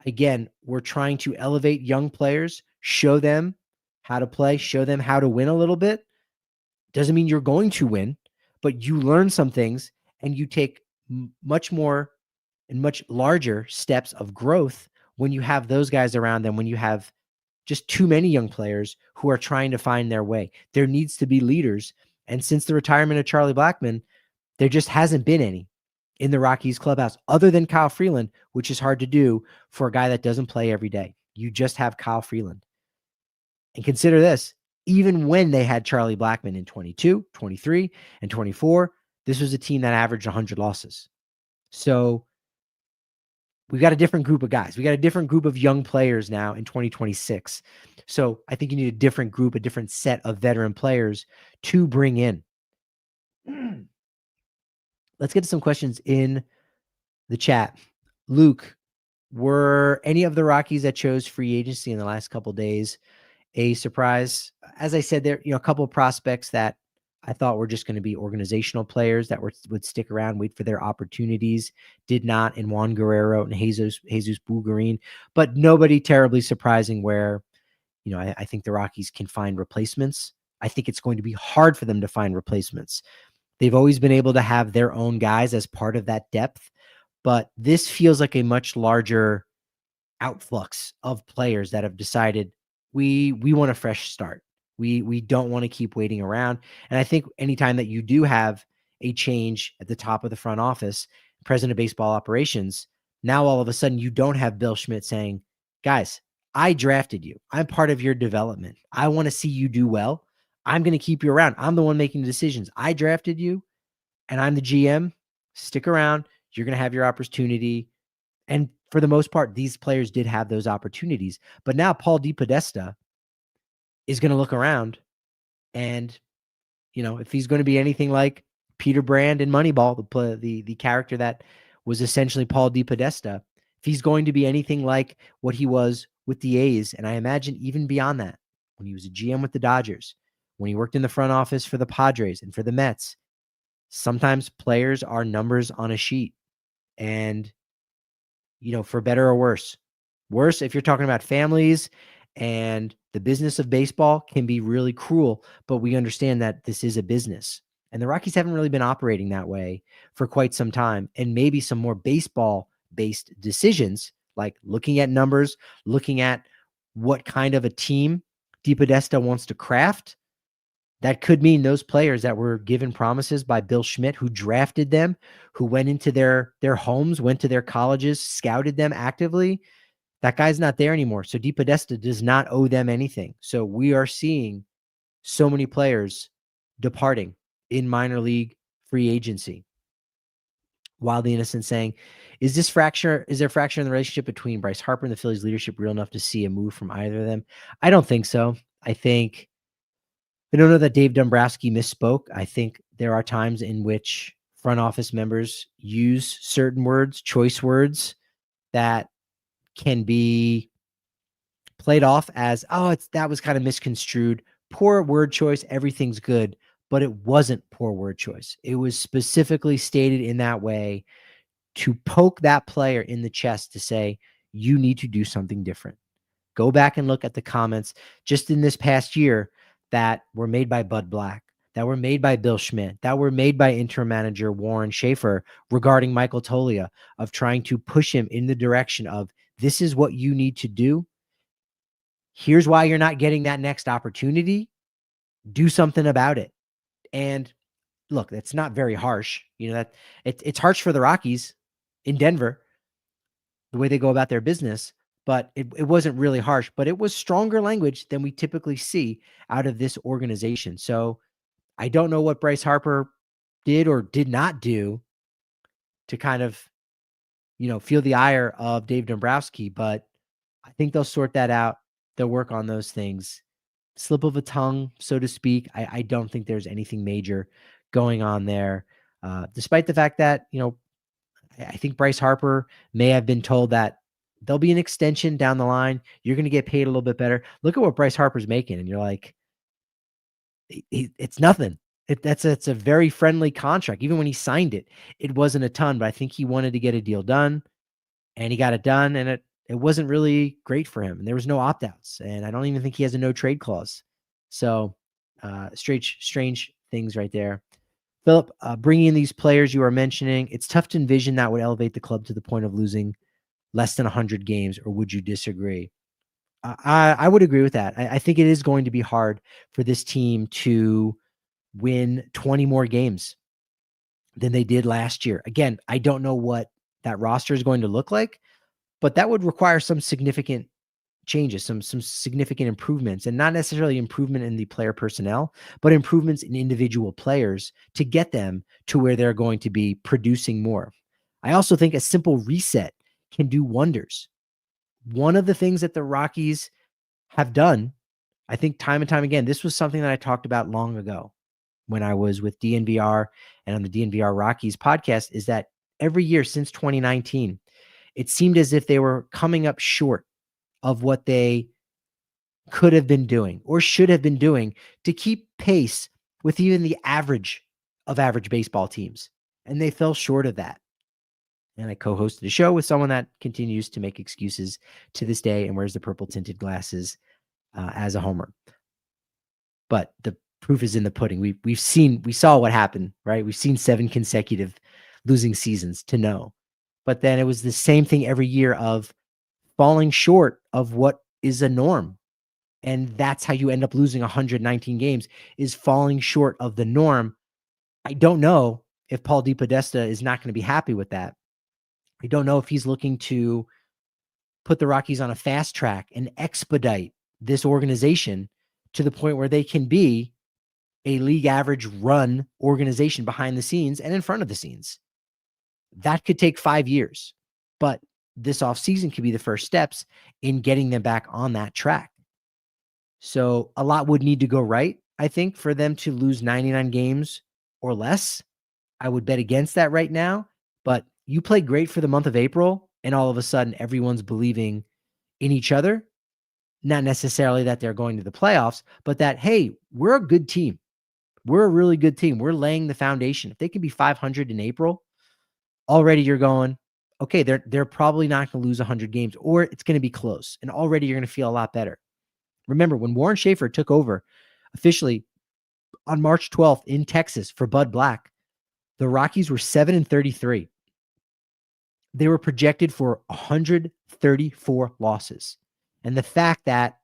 again, were trying to elevate young players, show them how to play, show them how to win a little bit. Doesn't mean you're going to win, but you learn some things and you take much more and much larger steps of growth when you have those guys around than when you have just too many young players who are trying to find their way. There needs to be leaders. And since the retirement of Charlie Blackmon, there just hasn't been any in the Rockies clubhouse other than Kyle Freeland, which is hard to do for a guy that doesn't play every day. You just have Kyle Freeland. And consider this, even when they had Charlie Blackmon in 22, 23, and 24, this was a team that averaged 100 losses. So we've got a different group of guys. We got a different group of young players now in 2026. So I think you need a different group, a different set of veteran players to bring in. Let's get to some questions in the chat. Luke, were any of the Rockies that chose free agency in the last couple of days a surprise? As I said, there, a couple of prospects that I thought were just going to be organizational players that would stick around, wait for their opportunities. Did not in Juan Guerrero and Jesus Bulgarin, but nobody terribly surprising where, I think the Rockies can find replacements. I think it's going to be hard for them to find replacements. They've always been able to have their own guys as part of that depth, but this feels like a much larger outflux of players that have decided we want a fresh start. We don't want to keep waiting around. And I think anytime that you do have a change at the top of the front office, president of baseball operations, now all of a sudden you don't have Bill Schmidt saying, guys, I drafted you. I'm part of your development. I want to see you do well. I'm going to keep you around. I'm the one making the decisions. I drafted you and I'm the GM. Stick around. You're going to have your opportunity. And for the most part, these players did have those opportunities. But now Paul DePodesta is going to look around and, if he's going to be anything like Peter Brand in Moneyball, the character that was essentially Paul DePodesta, if he's going to be anything like what he was with the A's, and I imagine even beyond that, when he was a GM with the Dodgers, when he worked in the front office for the Padres and for the Mets, sometimes players are numbers on a sheet. And, for better or worse. Worse, if you're talking about families and the business of baseball can be really cruel, but we understand that this is a business. And the Rockies haven't really been operating that way for quite some time. And maybe some more baseball-based decisions, like looking at numbers, looking at what kind of a team DePodesta wants to craft, that could mean those players that were given promises by Bill Schmidt, who drafted them, who went into their homes, went to their colleges, scouted them actively, that guy's not there anymore. So DePodesta does not owe them anything. So we are seeing so many players departing in minor league free agency. Wild the Innocent saying, is there fracture in the relationship between Bryce Harper and the Phillies leadership real enough to see a move from either of them? I don't think so. I don't know that Dave Dombrowski misspoke. I think there are times in which front office members use certain words, choice words, that can be played off as, that was kind of misconstrued. Poor word choice, everything's good, but it wasn't poor word choice. It was specifically stated in that way to poke that player in the chest to say, you need to do something different. Go back and look at the comments just in this past year that were made by Bud Black, that were made by Bill Schmidt, that were made by interim manager Warren Schaefer regarding Michael Toglia, of trying to push him in the direction of, this is what you need to do. Here's why you're not getting that next opportunity. Do something about it. And look, that's not very harsh. That it's harsh for the Rockies in Denver, the way they go about their business, but it wasn't really harsh, but it was stronger language than we typically see out of this organization. So I don't know what Bryce Harper did or did not do to kind of, feel the ire of Dave Dombrowski, but I think they'll sort that out. They'll work on those things. Slip of a tongue, so to speak. I don't think there's anything major going on there. Despite the fact that, I think Bryce Harper may have been told that there'll be an extension down the line. You're going to get paid a little bit better. Look at what Bryce Harper's making. And you're like, it's nothing. It's a very friendly contract. Even when he signed it, it wasn't a ton, but I think he wanted to get a deal done and he got it done. And it wasn't really great for him. And there was no opt-outs. And I don't even think he has a no trade clause. So strange things right there. Philip, bringing in these players you are mentioning, it's tough to envision that would elevate the club to the point of losing less than 100 games, or would you disagree? I would agree with that. I think it is going to be hard for this team to win 20 more games than they did last year. Again, I don't know what that roster is going to look like, but that would require some significant changes, some significant improvements, and not necessarily improvement in the player personnel, but improvements in individual players to get them to where they're going to be producing more. I also think a simple reset can do wonders. One of the things that the Rockies have done, I think time and time again, this was something that I talked about long ago when I was with DNVR and on the DNVR Rockies podcast, is that every year since 2019, it seemed as if they were coming up short of what they could have been doing or should have been doing to keep pace with even the average of average baseball teams. And they fell short of that. And I co-hosted a show with someone that continues to make excuses to this day and wears the purple tinted glasses as a homer. But the proof is in the pudding. We saw what happened, right? We've seen 7 consecutive losing seasons to know. But then it was the same thing every year of falling short of what is a norm. And that's how you end up losing 119 games, is falling short of the norm. I don't know if Paul DePodesta is not going to be happy with that. I don't know if he's looking to put the Rockies on a fast track and expedite this organization to the point where they can be a league average run organization behind the scenes and in front of the scenes. That could take 5 years, but this offseason could be the first steps in getting them back on that track. So a lot would need to go right, I think, for them to lose 99 games or less. I would bet against that right now, but you play great for the month of April and all of a sudden everyone's believing in each other. Not necessarily that they're going to the playoffs, but that, hey, we're a good team. We're a really good team. We're laying the foundation. If they can be 500 in April, already you're going, okay, they're probably not going to lose 100 games, or it's going to be close. And already you're going to feel a lot better. Remember, when Warren Schaefer took over officially on March 12th in Texas for Bud Black, the Rockies were 7-33. They were projected for 134 losses. And the fact that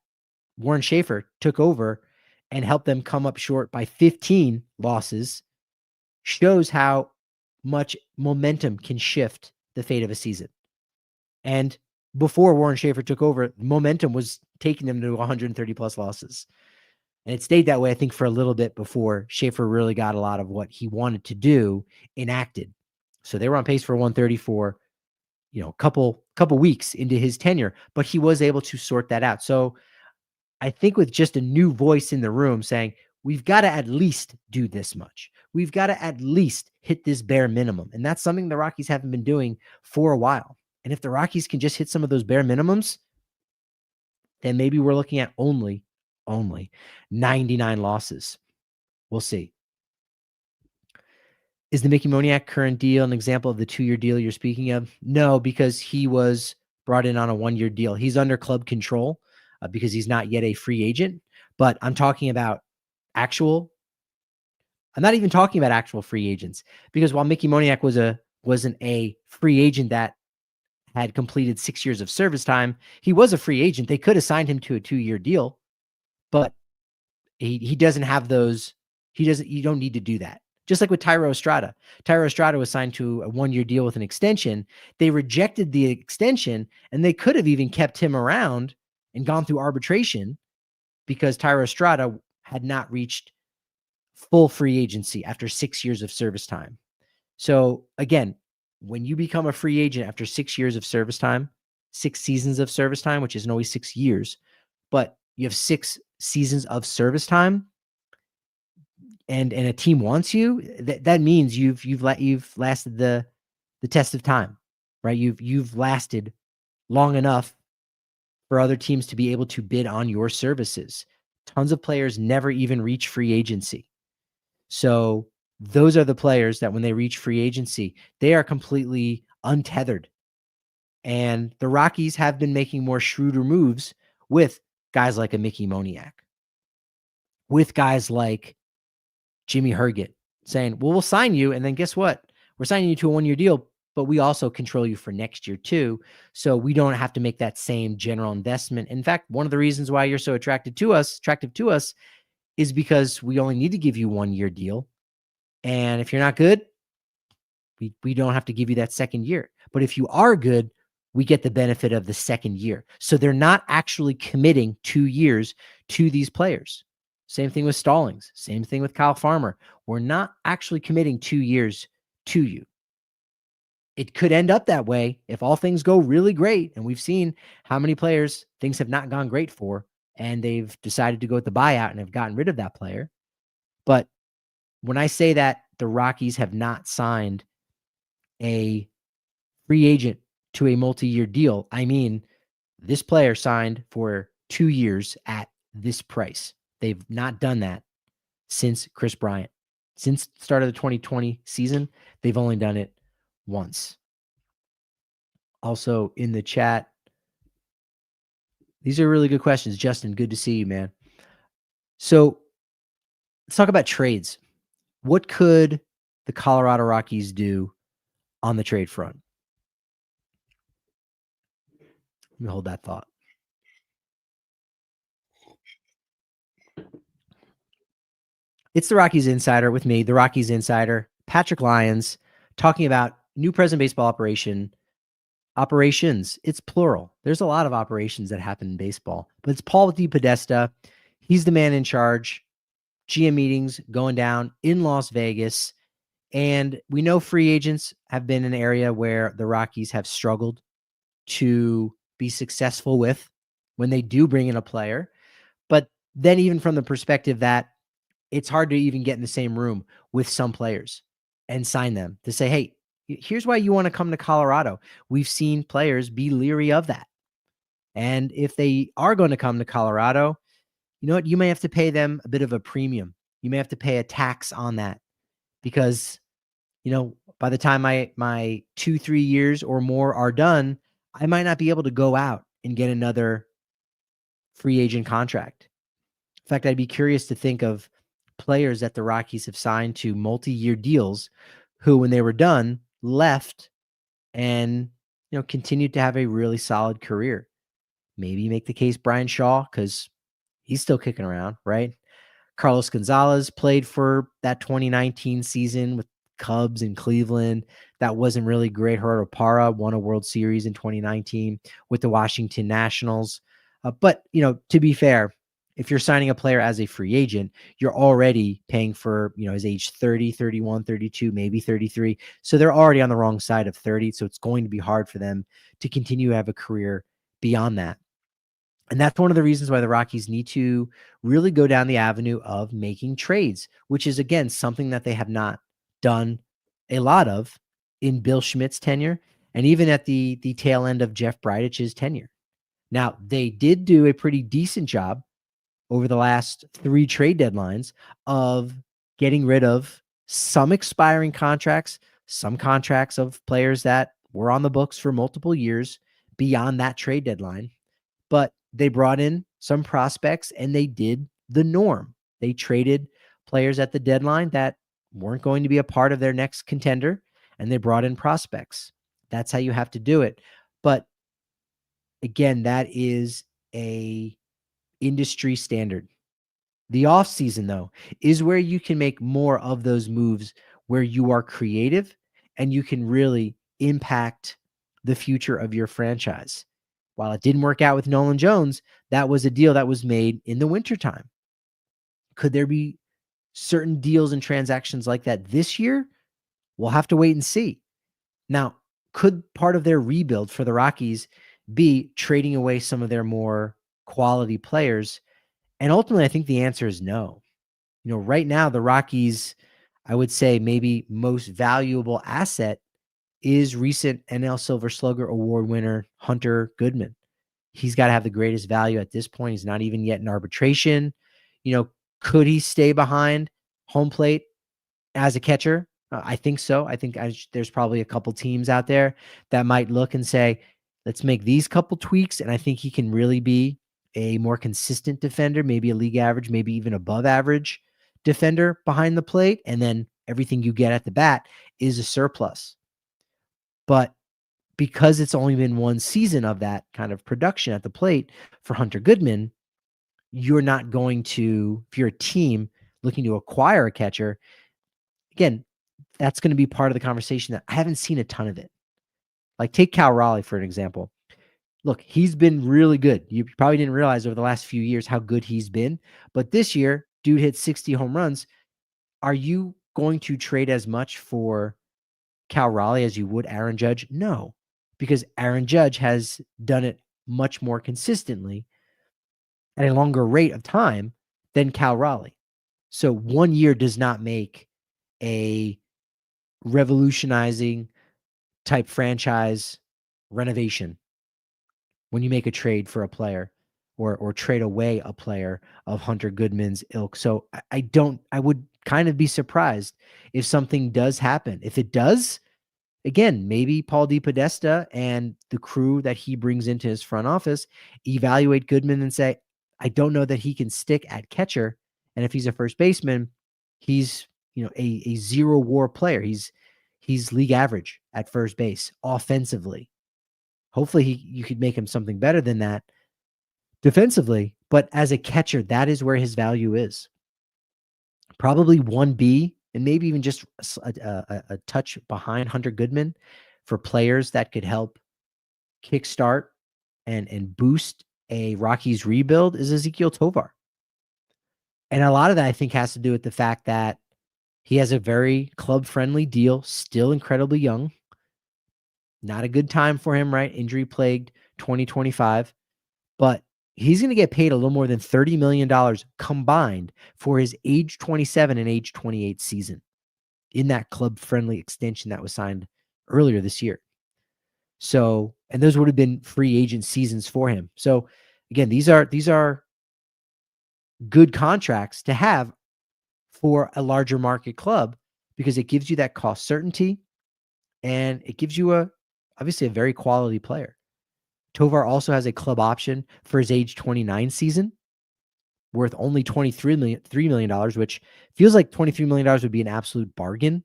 Warren Schaefer took over and helped them come up short by 15 losses shows how much momentum can shift the fate of a season. And before Warren Schaefer took over, momentum was taking them to 130 plus losses. And it stayed that way, I think, for a little bit before Schaefer really got a lot of what he wanted to do enacted. So they were on pace for 134, a couple weeks into his tenure, but he was able to sort that out. So I think with just a new voice in the room saying, we've got to at least do this much. We've got to at least hit this bare minimum. And that's something the Rockies haven't been doing for a while. And if the Rockies can just hit some of those bare minimums, then maybe we're looking at only 99 losses. We'll see. Is the Mickey Moniak current deal an example of the 2-year deal you're speaking of? No, because he was brought in on a 1-year deal. He's under club control because he's not yet a free agent. But I'm talking about I'm not even talking about actual free agents, because while Mickey Moniak wasn't a free agent that had completed 6 years of service time. He was a free agent. They could have signed him to a 2-year deal, but he doesn't have those. You don't need to do that. Just like with Thairo Estrada. Thairo Estrada was signed to a 1-year deal with an extension. They rejected the extension, and they could have even kept him around and gone through arbitration because Thairo Estrada had not reached full free agency after 6 years of service time. So again, when you become a free agent after 6 years of service time, 6 seasons of service time, which isn't always 6 years, but you have 6 seasons of service time, and a team wants you, that means you've lasted the test of time, right? You've lasted long enough for other teams to be able to bid on your services. Tons of players never even reach free agency. So those are the players that when they reach free agency, they are completely untethered. And the Rockies have been making more shrewder moves with guys like a Mickey Moniak, with guys like Jimmy Herget, saying, well, we'll sign you. And then guess what? We're signing you to a 1-year deal, but we also control you for next year too. So we don't have to make that same general investment. In fact, one of the reasons why you're so attractive to us is because we only need to give you 1-year deal. And if you're not good, we don't have to give you that second year. But if you are good, we get the benefit of the second year. So they're not actually committing 2 years to these players. Same thing with Stallings. Same thing with Kyle Farmer. We're not actually committing 2 years to you. It could end up that way if all things go really great. And we've seen how many players things have not gone great for, and they've decided to go with the buyout and have gotten rid of that player. But when I say that the Rockies have not signed a free agent to a multi-year deal, I mean this player signed for 2 years at this price. They've not done that since Chris Bryant. Since the start of the 2020 season, they've only done it once. Also in the chat, these are really good questions. Justin, good to see you, man. So let's talk about trades. What could the Colorado Rockies do on the trade front? Let me hold that thought. It's the Rockies Insider with me, the Rockies Insider, Patrick Lyons, talking about new present baseball operations. It's plural. There's a lot of operations that happen in baseball, but it's Paul DePodesta. He's the man in charge. GM meetings going down in Las Vegas. And we know free agents have been an area where the Rockies have struggled to be successful with when they do bring in a player. But then even from the perspective that it's hard to even get in the same room with some players and sign them to say, hey, here's why you want to come to Colorado. We've seen players be leery of that. And if they are going to come to Colorado, you know what? You may have to pay them a bit of a premium. You may have to pay a tax on that because, you know, by the time my 2-3 years or more are done, I might not be able to go out and get another free agent contract. In fact, I'd be curious to think of players that the Rockies have signed to multi-year deals who, when they were done, left and, you know, continued to have a really solid career. Maybe make the case Brian Shaw, because he's still kicking around, right? Carlos Gonzalez played for that 2019 season with Cubs in Cleveland. That wasn't really great. Gerardo Parra won a World Series in 2019 with the Washington Nationals. But, you know, to be fair, if you're signing a player as a free agent, you're already paying for, you know, his age 30, 31, 32, maybe 33. So they're already on the wrong side of 30. So it's going to be hard for them to continue to have a career beyond that. And that's one of the reasons why the Rockies need to really go down the avenue of making trades, which is, again, something that they have not done a lot of in Bill Schmidt's tenure and even at the tail end of Jeff Bridic's tenure. Now, they did do a pretty decent job over the last 3 trade deadlines of getting rid of some expiring contracts, some contracts of players that were on the books for multiple years beyond that trade deadline. But they brought in some prospects and they did the norm. They traded players at the deadline that weren't going to be a part of their next contender, and they brought in prospects. That's how you have to do it. But again, that is a industry standard. The offseason, though, is where you can make more of those moves where you are creative and you can really impact the future of your franchise. While it didn't work out with Nolan Jones, that was a deal that was made in the wintertime. Could there be certain deals and transactions like that this year? We'll have to wait and see. Now, could part of their rebuild for the Rockies be trading away some of their more quality players? And ultimately, I think the answer is no. Right now, the Rockies, I would say maybe most valuable asset is recent NL Silver Slugger Award winner Hunter Goodman. He's got to have the greatest value at this point. He's not even yet in arbitration. Could he stay behind home plate as a catcher? I think so. I think there's probably a couple teams out there that might look and say, let's make these couple tweaks. And I think he can really be a more consistent defender, maybe a league average, maybe even above average defender behind the plate. And then everything you get at the bat is a surplus. But because it's only been one season of that kind of production at the plate for Hunter Goodman, you're not going to, if you're a team looking to acquire a catcher, again, that's going to be part of the conversation that I haven't seen a ton of it. Like take Cal Raleigh for an example. Look, he's been really good. You probably didn't realize over the last few years how good he's been. But this year, dude hit 60 home runs. Are you going to trade as much for Cal Raleigh as you would Aaron Judge? No, because Aaron Judge has done it much more consistently at a longer rate of time than Cal Raleigh. So 1 year does not make a revolutionizing type franchise renovation when you make a trade for a player or trade away a player of Hunter Goodman's ilk. So I would kind of be surprised if something does happen. If it does, again, maybe Paul DePodesta and the crew that he brings into his front office evaluate Goodman and say, I don't know that he can stick at catcher. And if he's a first baseman, he's a zero WAR player. He's league average at first base offensively. Hopefully you could make him something better than that defensively. But as a catcher, that is where his value is. Probably 1B and maybe even just a touch behind Hunter Goodman for players that could help kickstart and boost a Rockies rebuild is Ezequiel Tovar. And a lot of that, I think, has to do with the fact that he has a very club-friendly deal, still incredibly young. Not a good time for him, right? Injury-plagued 2025. But he's going to get paid a little more than $30 million combined for his age 27 and age 28 season in that club-friendly extension that was signed earlier this year. So, and those would have been free agent seasons for him. So, again, these are good contracts to have for a larger market club because it gives you that cost certainty and it gives you obviously a very quality player. Tovar also has a club option for his age 29 season worth only $3 million, which feels like $23 million would be an absolute bargain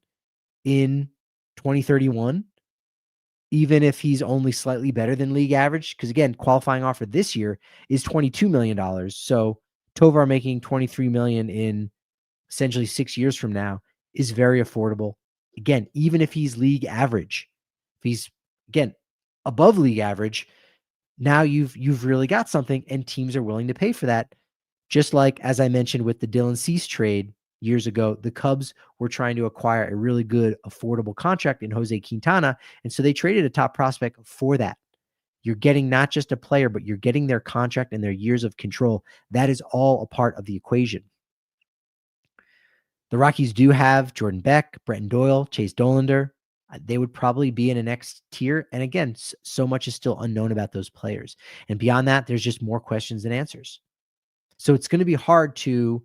in 2031, even if he's only slightly better than league average. Because again, qualifying offer this year is $22 million. So Tovar making $23 million in essentially 6 years from now is very affordable. Again, even if he's league average, if he's again above league average, now you've really got something and teams are willing to pay for that. Just like, as I mentioned with the Dylan Cease trade years ago, the Cubs were trying to acquire a really good, affordable contract in Jose Quintana. And so they traded a top prospect for that. You're getting not just a player, but you're getting their contract and their years of control. That is all a part of the equation. The Rockies do have Jordan Beck, Bretton Doyle, Chase Dollander. They would probably be in a next tier. And again, so much is still unknown about those players. And beyond that, there's just more questions than answers. So it's going to be hard to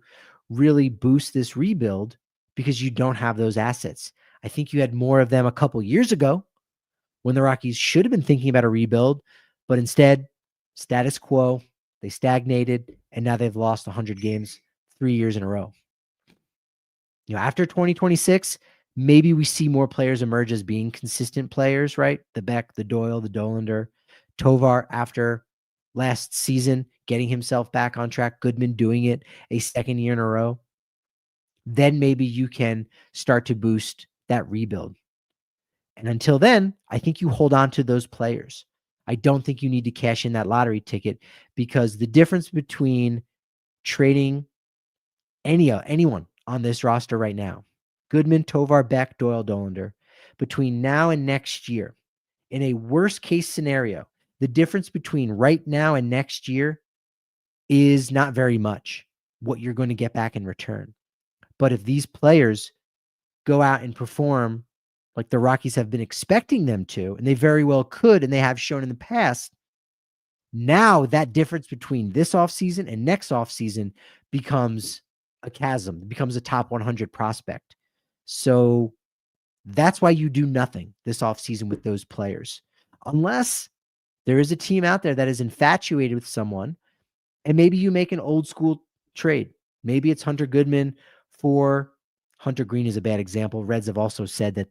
really boost this rebuild because you don't have those assets. I think you had more of them a couple years ago when the Rockies should have been thinking about a rebuild, but instead, status quo, they stagnated, and now they've lost 100 games 3 years in a row. After 2026, maybe we see more players emerge as being consistent players, right? The Beck, the Doyle, the Dollander. Tovar after last season, getting himself back on track, Goodman doing it a second year in a row, then maybe you can start to boost that rebuild. And until then, I think you hold on to those players. I don't think you need to cash in that lottery ticket, because the difference between trading anyone on this roster right now, Goodman, Tovar, Beck, Doyle, Dollander, between now and next year, in a worst case scenario, the difference between right now and next year is not very much what you're going to get back in return. But if these players go out and perform like the Rockies have been expecting them to, and they very well could, and they have shown in the past, now that difference between this offseason and next offseason becomes a chasm, becomes a top 100 prospect. So that's why you do nothing this offseason with those players, unless there is a team out there that is infatuated with someone, and maybe you make an old school trade. Maybe it's Hunter Goodman for Hunter Green is a bad example. Reds have also said that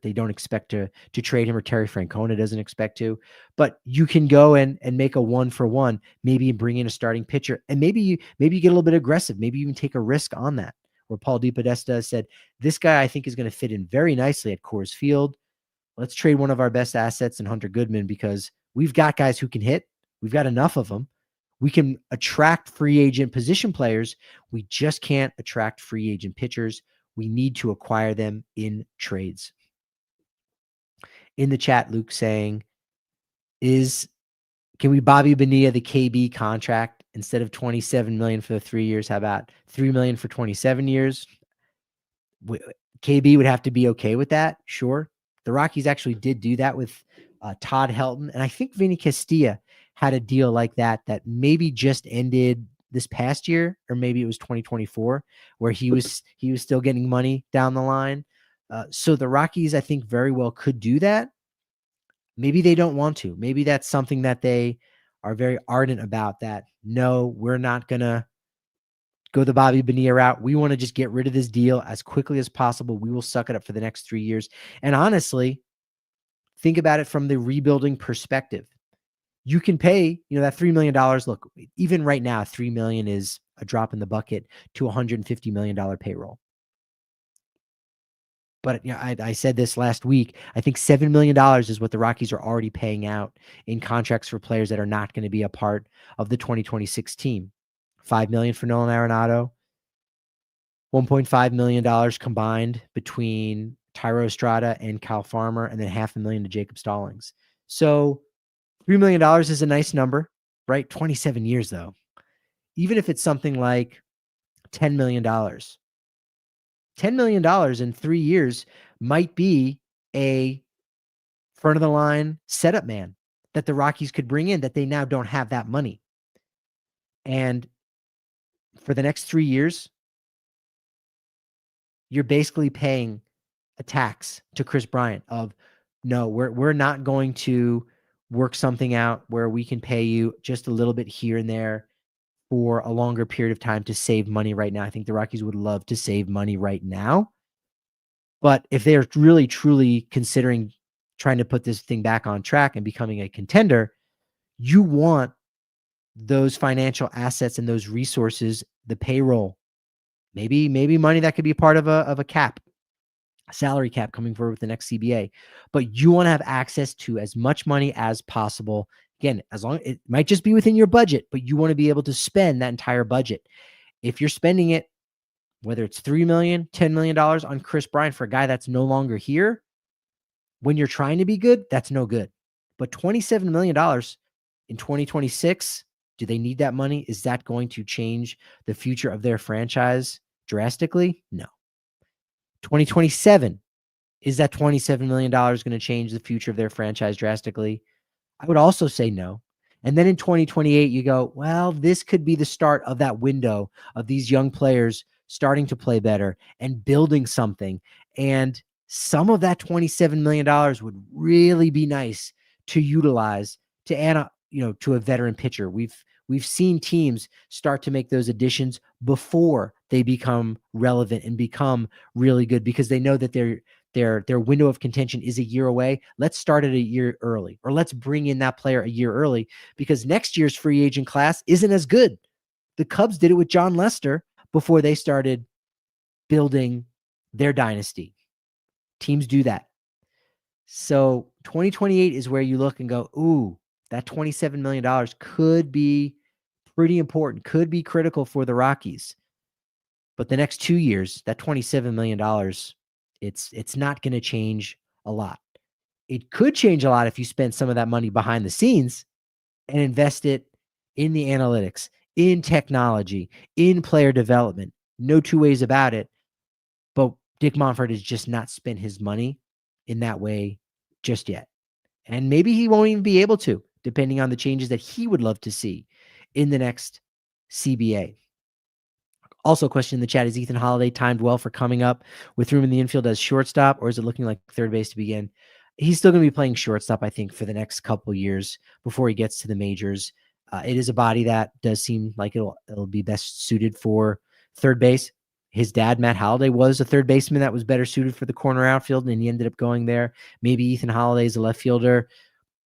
they don't expect to trade him, or Terry Francona doesn't expect to. But you can go and make a 1-for-1, maybe bring in a starting pitcher, and maybe you get a little bit aggressive. Maybe you even take a risk on that. Where Paul DePodesta said, this guy I think is going to fit in very nicely at Coors Field. Let's trade one of our best assets in Hunter Goodman, because we've got guys who can hit. We've got enough of them. We can attract free agent position players. We just can't attract free agent pitchers. We need to acquire them in trades. In the chat, Luke saying, can we Bobby Bonilla the KB contract instead of $27 million for the 3 years? How about $3 million for 27 years? KB would have to be okay with that. Sure. The Rockies actually did do that with Todd Helton. And I think Vinny Castilla had a deal like that maybe just ended this past year, or maybe it was 2024, where he was still getting money down the line. So the Rockies, I think, very well could do that. Maybe they don't want to. Maybe that's something that they are very ardent about, that no, we're not going to go the Bobby Bonilla route. We want to just get rid of this deal as quickly as possible. We will suck it up for the next 3 years. And honestly, think about it from the rebuilding perspective. You can pay, that $3 million. Look, even right now, $3 million is a drop in the bucket to $150 million payroll. But I said this last week. I think $7 million is what the Rockies are already paying out in contracts for players that are not going to be a part of the 2026 team. $5 million for Nolan Arenado, $1.5 million combined between Tyro Estrada and Kyle Farmer, and then $500,000 to Jacob Stallings. So $3 million is a nice number, right? 27 years, though. Even if it's something like $10 million, $10 million in 3 years might be a front of the line setup man that the Rockies could bring in, that they now don't have that money. And for the next 3 years, you're basically paying a tax to Chris Bryant of, no, we're not going to work something out where we can pay you just a little bit here and there for a longer period of time to save money right now. I think the Rockies would love to save money right now. But if they're really, truly considering trying to put this thing back on track and becoming a contender, you want those financial assets and those resources, the payroll, maybe money that could be part of a cap, a salary cap coming forward with the next CBA. But you want to have access to as much money as possible. Again, as long it might just be within your budget, but you want to be able to spend that entire budget. If you're spending it, whether it's $3 million, $10 million on Chris Bryant for a guy that's no longer here, when you're trying to be good, that's no good. But $27 million in 2026, do they need that money? Is that going to change the future of their franchise drastically? No. 2027, is that $27 million going to change the future of their franchise drastically? I would also say no. And then in 2028, you go, well, this could be the start of that window of these young players starting to play better and building something. And some of that $27 million would really be nice to utilize to add, to a veteran pitcher. We've seen teams start to make those additions before they become relevant and become really good, because they know that their window of contention is a year away. Let's start it a year early, or let's bring in that player a year early, because next year's free agent class isn't as good. The Cubs did it with John Lester before they started building their dynasty. Teams do that. So 2028 is where you look and go, ooh, that $27 million could be pretty important, could be critical for the Rockies. But the next 2 years, that $27 million, it's not going to change a lot. It could change a lot if you spend some of that money behind the scenes and invest it in the analytics, in technology, in player development. No two ways about it. But Dick Monfort has just not spent his money in that way just yet. And maybe he won't even be able to, depending on the changes that he would love to see in the next CBA. Also, question in the chat, is Ethan Holiday timed well for coming up with room in the infield as shortstop, or is it looking like third base to begin? He's still going to be playing shortstop, I think, for the next couple years before he gets to the majors. It is a body that does seem like it'll be best suited for third base. His dad, Matt Holliday, was a third baseman that was better suited for the corner outfield, and he ended up going there. Maybe Ethan Holiday is a left fielder.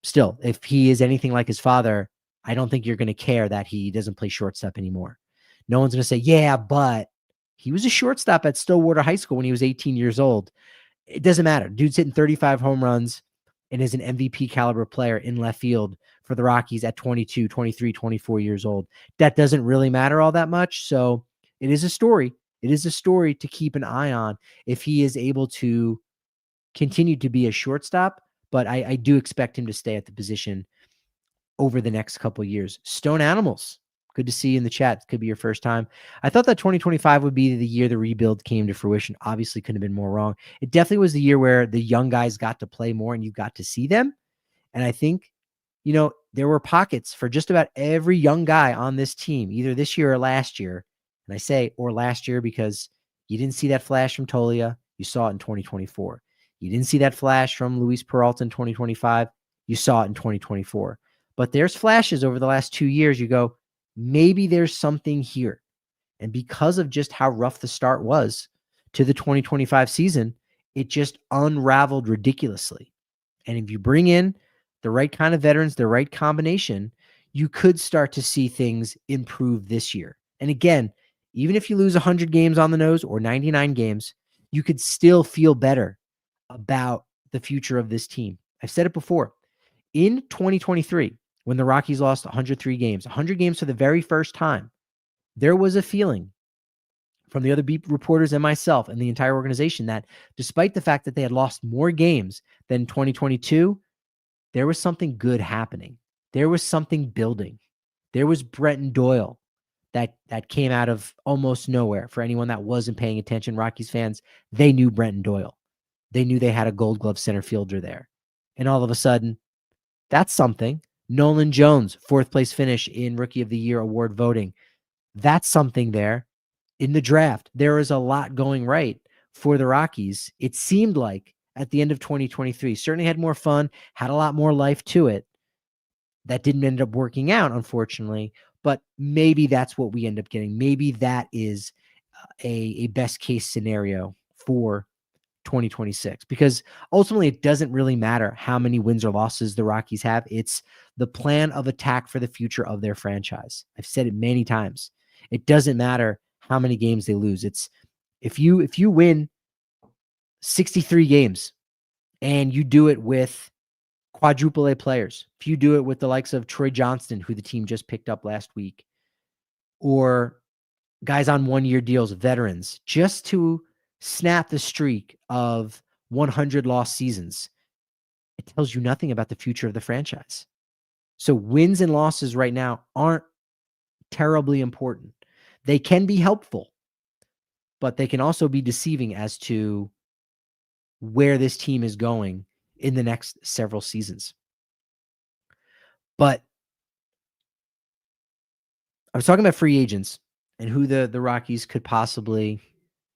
Still, if he is anything like his father, I don't think you're going to care that he doesn't play shortstop anymore. No one's going to say, yeah, but he was a shortstop at Stillwater High School when he was 18 years old. It doesn't matter. Dude's hitting 35 home runs and is an MVP caliber player in left field for the Rockies at 22, 23, 24 years old. That doesn't really matter all that much. So it is a story. It is a story to keep an eye on if he is able to continue to be a shortstop. But I do expect him to stay at the position over the next couple of years. Stone Animals, good to see you in the chat. Could be your first time. I thought that 2025 would be the year the rebuild came to fruition. Obviously couldn't have been more wrong. It definitely was the year where the young guys got to play more and you got to see them. And I think, there were pockets for just about every young guy on this team, either this year or last year. And I say, or last year, because you didn't see that flash from Tolia. You saw it in 2024. You didn't see that flash from Luis Peralta in 2025. You saw it in 2024. But there's flashes over the last 2 years. You go, maybe there's something here. And because of just how rough the start was to the 2025 season, it just unraveled ridiculously. And if you bring in the right kind of veterans, the right combination, you could start to see things improve this year. And again, even if you lose 100 games on the nose or 99 games, you could still feel better about the future of this team. I've said it before. In 2023, when the Rockies lost 103 games, 100 games for the very first time, there was a feeling from the other beat reporters and myself and the entire organization that despite the fact that they had lost more games than 2022, there was something good happening. There was something building. There was Brenton Doyle that came out of almost nowhere. For anyone that wasn't paying attention, Rockies fans, they knew Brenton Doyle. They knew they had a Gold Glove center fielder there. And all of a sudden, that's something. Nolan Jones, 4th place finish in Rookie of the Year award voting. That's something there. In the draft, there is a lot going right for the Rockies. It seemed like at the end of 2023, certainly had more fun, had a lot more life to it. That didn't end up working out, unfortunately, but maybe that's what we end up getting. Maybe that is a best case scenario for 2026, because ultimately it doesn't really matter how many wins or losses the Rockies have. It's the plan of attack for the future of their franchise. I've said it many times. It doesn't matter how many games they lose. It's if you win 63 games and you do it with quadruple A players, if you do it with the likes of Troy Johnston, who the team just picked up last week, or guys on 1-year deals, veterans, just to snap the streak of 100 lost seasons, it tells you nothing about the future of the franchise. So wins and losses right now aren't terribly important. They can be helpful, but they can also be deceiving as to where this team is going in the next several seasons. But I was talking about free agents and who the Rockies could possibly.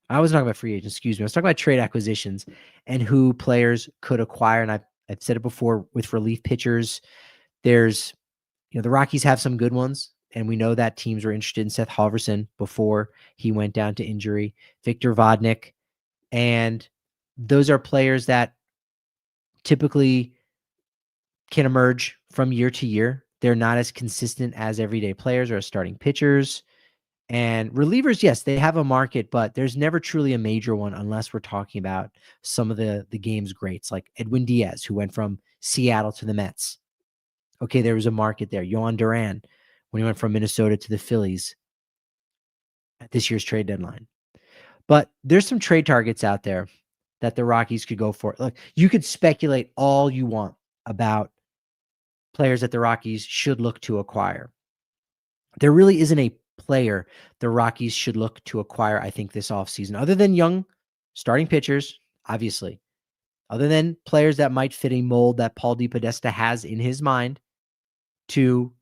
I wasn't talking about free agents, excuse me. I was talking about trade acquisitions and who players could acquire. And I've said it before with relief pitchers. There's, the Rockies have some good ones. And we know that teams were interested in Seth Halverson before he went down to injury, Victor Vodnik. And those are players that typically can emerge from year to year. They're not as consistent as everyday players or as starting pitchers. And relievers, yes, they have a market, but there's never truly a major one unless we're talking about some of the game's greats, like Edwin Diaz, who went from Seattle to the Mets. Okay, there was a market there. Yohan Duran, when he went from Minnesota to the Phillies at this year's trade deadline. But there's some trade targets out there that the Rockies could go for. Look, you could speculate all you want about players that the Rockies should look to acquire. There really isn't a player the Rockies should look to acquire, I think, this offseason, other than young starting pitchers, obviously, other than players that might fit a mold that Paul DePodesta has in his mind to,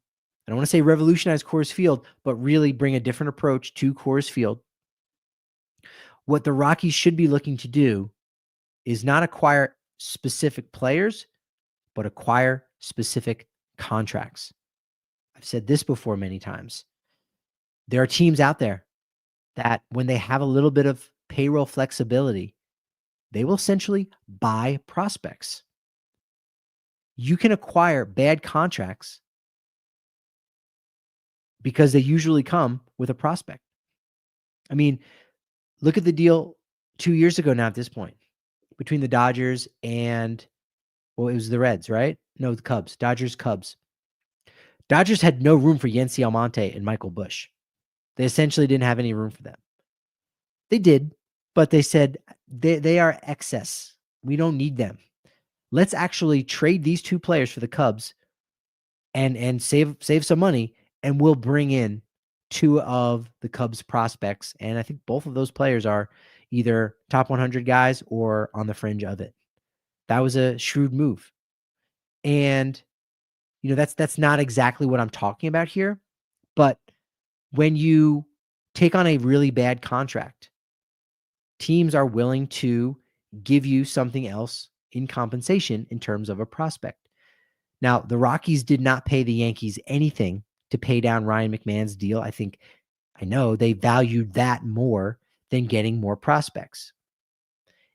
I don't want to say revolutionize Coors Field, but really bring a different approach to Coors Field. What the Rockies should be looking to do is not acquire specific players, but acquire specific contracts. I've said this before many times. There are teams out there that when they have a little bit of payroll flexibility, they will essentially buy prospects. You can acquire bad contracts because they usually come with a prospect. I mean, look at the deal 2 years ago now at this point between the Dodgers and, well, it was the Reds, right? No, the Cubs. Dodgers, Cubs. Dodgers had no room for Yency Almonte and Michael Busch. They essentially didn't have any room for them. They did, but they said they are excess. We don't need them. Let's actually trade these two players for the Cubs and save some money, and we'll bring in two of the Cubs prospects. And I think both of those players are either top 100 guys or on the fringe of it. That was a shrewd move. And, you know, that's not exactly what I'm talking about here. But when you take on a really bad contract, teams are willing to give you something else in compensation in terms of a prospect. Now, the Rockies did not pay the Yankees anything to pay down Ryan McMahon's deal. I know they valued that more than getting more prospects.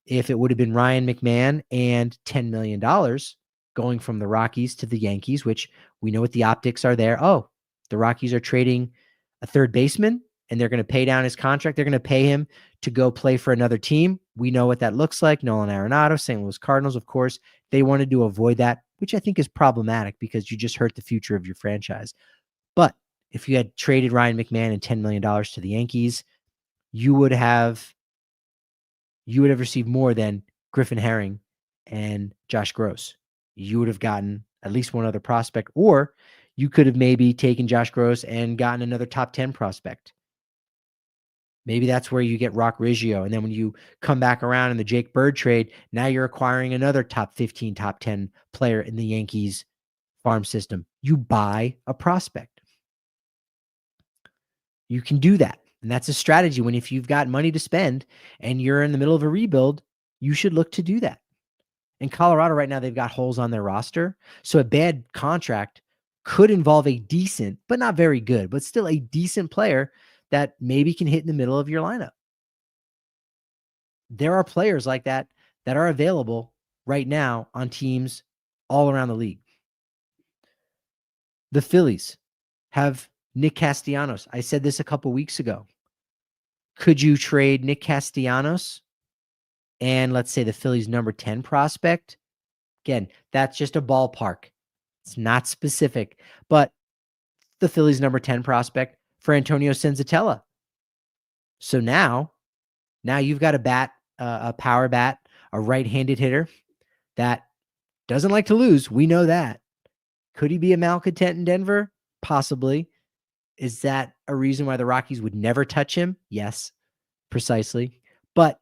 If it would have been Ryan McMahon and $10 million going from the Rockies to the Yankees, which we know what the optics are there. Oh, the Rockies are trading a third baseman and they're going to pay down his contract. They're going to pay him to go play for another team. We know what that looks like. Nolan Arenado, St. Louis Cardinals, of course. They wanted to avoid that, which I think is problematic because you just hurt the future of your franchise. But if you had traded Ryan McMahon and $10 million to the Yankees, you would have received more than Griffin Herring and Josh Gross. You would have gotten at least one other prospect, or you could have maybe taken Josh Gross and gotten another top 10 prospect. Maybe that's where you get Rock Riggio. And then when you come back around in the Jake Bird trade, now you're acquiring another top 15, top 10 player in the Yankees farm system. You buy a prospect. You can do that. And that's a strategy when if you've got money to spend and you're in the middle of a rebuild, you should look to do that. In Colorado right now, they've got holes on their roster. So a bad contract could involve a decent, but not very good, but still a decent player that maybe can hit in the middle of your lineup. There are players like that that are available right now on teams all around the league. The Phillies have Nick Castellanos. I said this a couple weeks ago. Could you trade Nick Castellanos and let's say the Phillies number 10 prospect? Again, that's just a ballpark. It's not specific, but the Phillies number 10 prospect for Antonio Senzatella. So now you've got a bat, a power bat, a right-handed hitter that doesn't like to lose. We know that. Could he be a malcontent in Denver? Possibly. Is that a reason why the Rockies would never touch him? Yes, precisely. But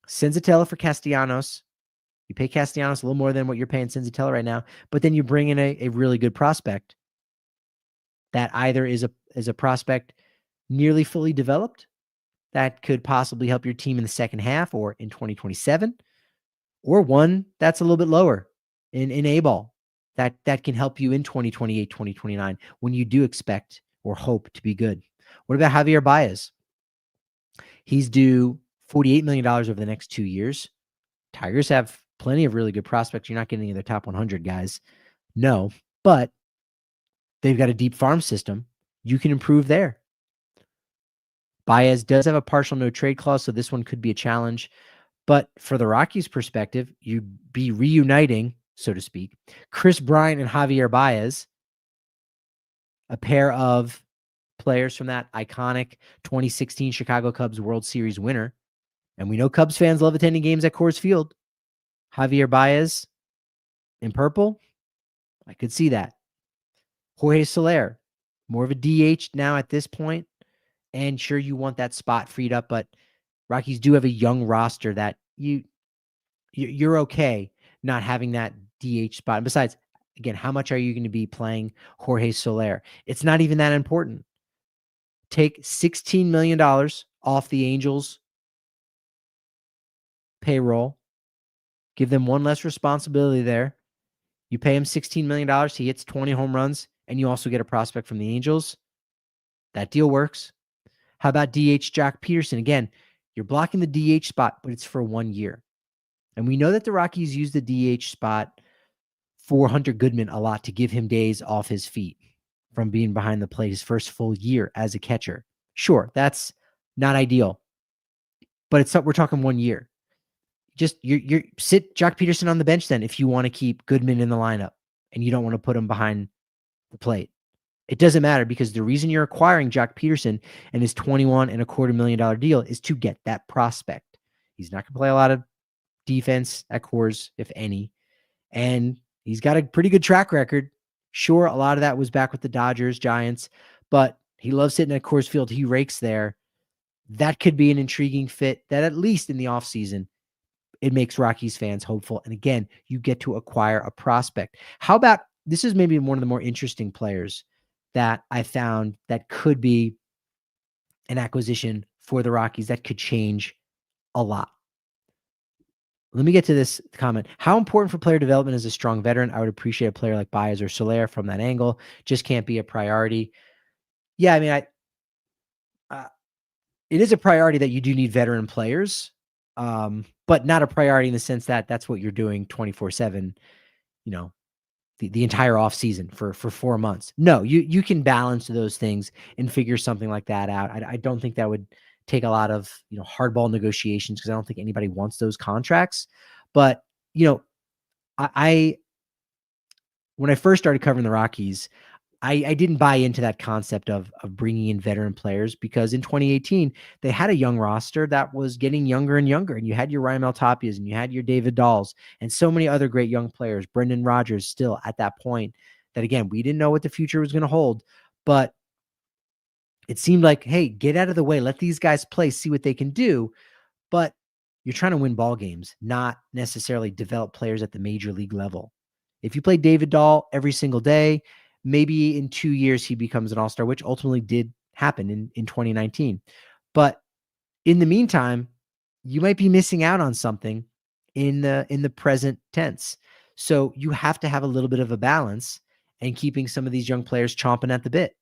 Senzatella for Castellanos. You pay Castellanos a little more than what you're paying Senzatella right now, but then you bring in a really good prospect that either is a prospect nearly fully developed that could possibly help your team in the second half or in 2027, or one that's a little bit lower in A-ball that can help you in 2028, 2029 when you do expect or hope to be good. What about Javier Baez? He's due $48 million over the next 2 years. Tigers have plenty of really good prospects. You're not getting any of their top 100 guys. No, but they've got a deep farm system. You can improve there. Baez does have a partial no trade clause, so this one could be a challenge. But for the Rockies' perspective, you'd be reuniting, so to speak, Chris Bryant and Javier Baez, a pair of players from that iconic 2016 Chicago Cubs World Series winner. And we know Cubs fans love attending games at Coors Field. Javier Baez in purple, I could see that. Jorge Soler, more of a DH now at this point. And sure, you want that spot freed up, but Rockies do have a young roster that you're okay not having that DH spot. And besides, again, how much are you going to be playing Jorge Soler? It's not even that important. Take $16 million off the Angels payroll. Give them one less responsibility there. You pay him $16 million. He hits 20 home runs, and you also get a prospect from the Angels. That deal works. How about DH Jock Peterson? Again, you're blocking the DH spot, but it's for 1 year. And we know that the Rockies use the DH spot for Hunter Goodman a lot to give him days off his feet from being behind the plate his first full year as a catcher. Sure, that's not ideal, but we're talking 1 year. Just you sit Jock Peterson on the bench then if you want to keep Goodman in the lineup and you don't want to put him behind the plate. It doesn't matter because the reason you're acquiring Jock Peterson and his $21.25 million deal is to get that prospect. He's not going to play a lot of defense at Coors, if any. And he's got a pretty good track record. Sure, a lot of that was back with the Dodgers, Giants, but he loves sitting at Coors Field. He rakes there. That could be an intriguing fit that at least in the offseason, it makes Rockies fans hopeful. And again, you get to acquire a prospect. How about, this is maybe one of the more interesting players that I found that could be an acquisition for the Rockies that could change a lot. Let me get to this comment. How important for player development is a strong veteran? I would appreciate a player like Baez or Soler from that angle. Just can't be a priority. Yeah, I mean, it is a priority that you do need veteran players, but not a priority in the sense that that's what you're doing 24/7, the entire off season for 4 months. No, you can balance those things and figure something like that out. I don't think that would take a lot of hardball negotiations because I don't think anybody wants those contracts. But I when I first started covering the Rockies, I didn't buy into that concept of bringing in veteran players because in 2018 they had a young roster that was getting younger and younger, and you had your Raimel Tapias and you had your David Dahls and so many other great young players. Brendan Rodgers still at that point that, again, we didn't know what the future was going to hold, but it seemed like, hey, get out of the way, let these guys play, see what they can do. But you're trying to win ball games, not necessarily develop players at the major league level. If you play David Dahl every single day, maybe in 2 years he becomes an all-star, which ultimately did happen in 2019. But in the meantime, you might be missing out on something in the present tense. So you have to have a little bit of a balance and keeping some of these young players chomping at the bit.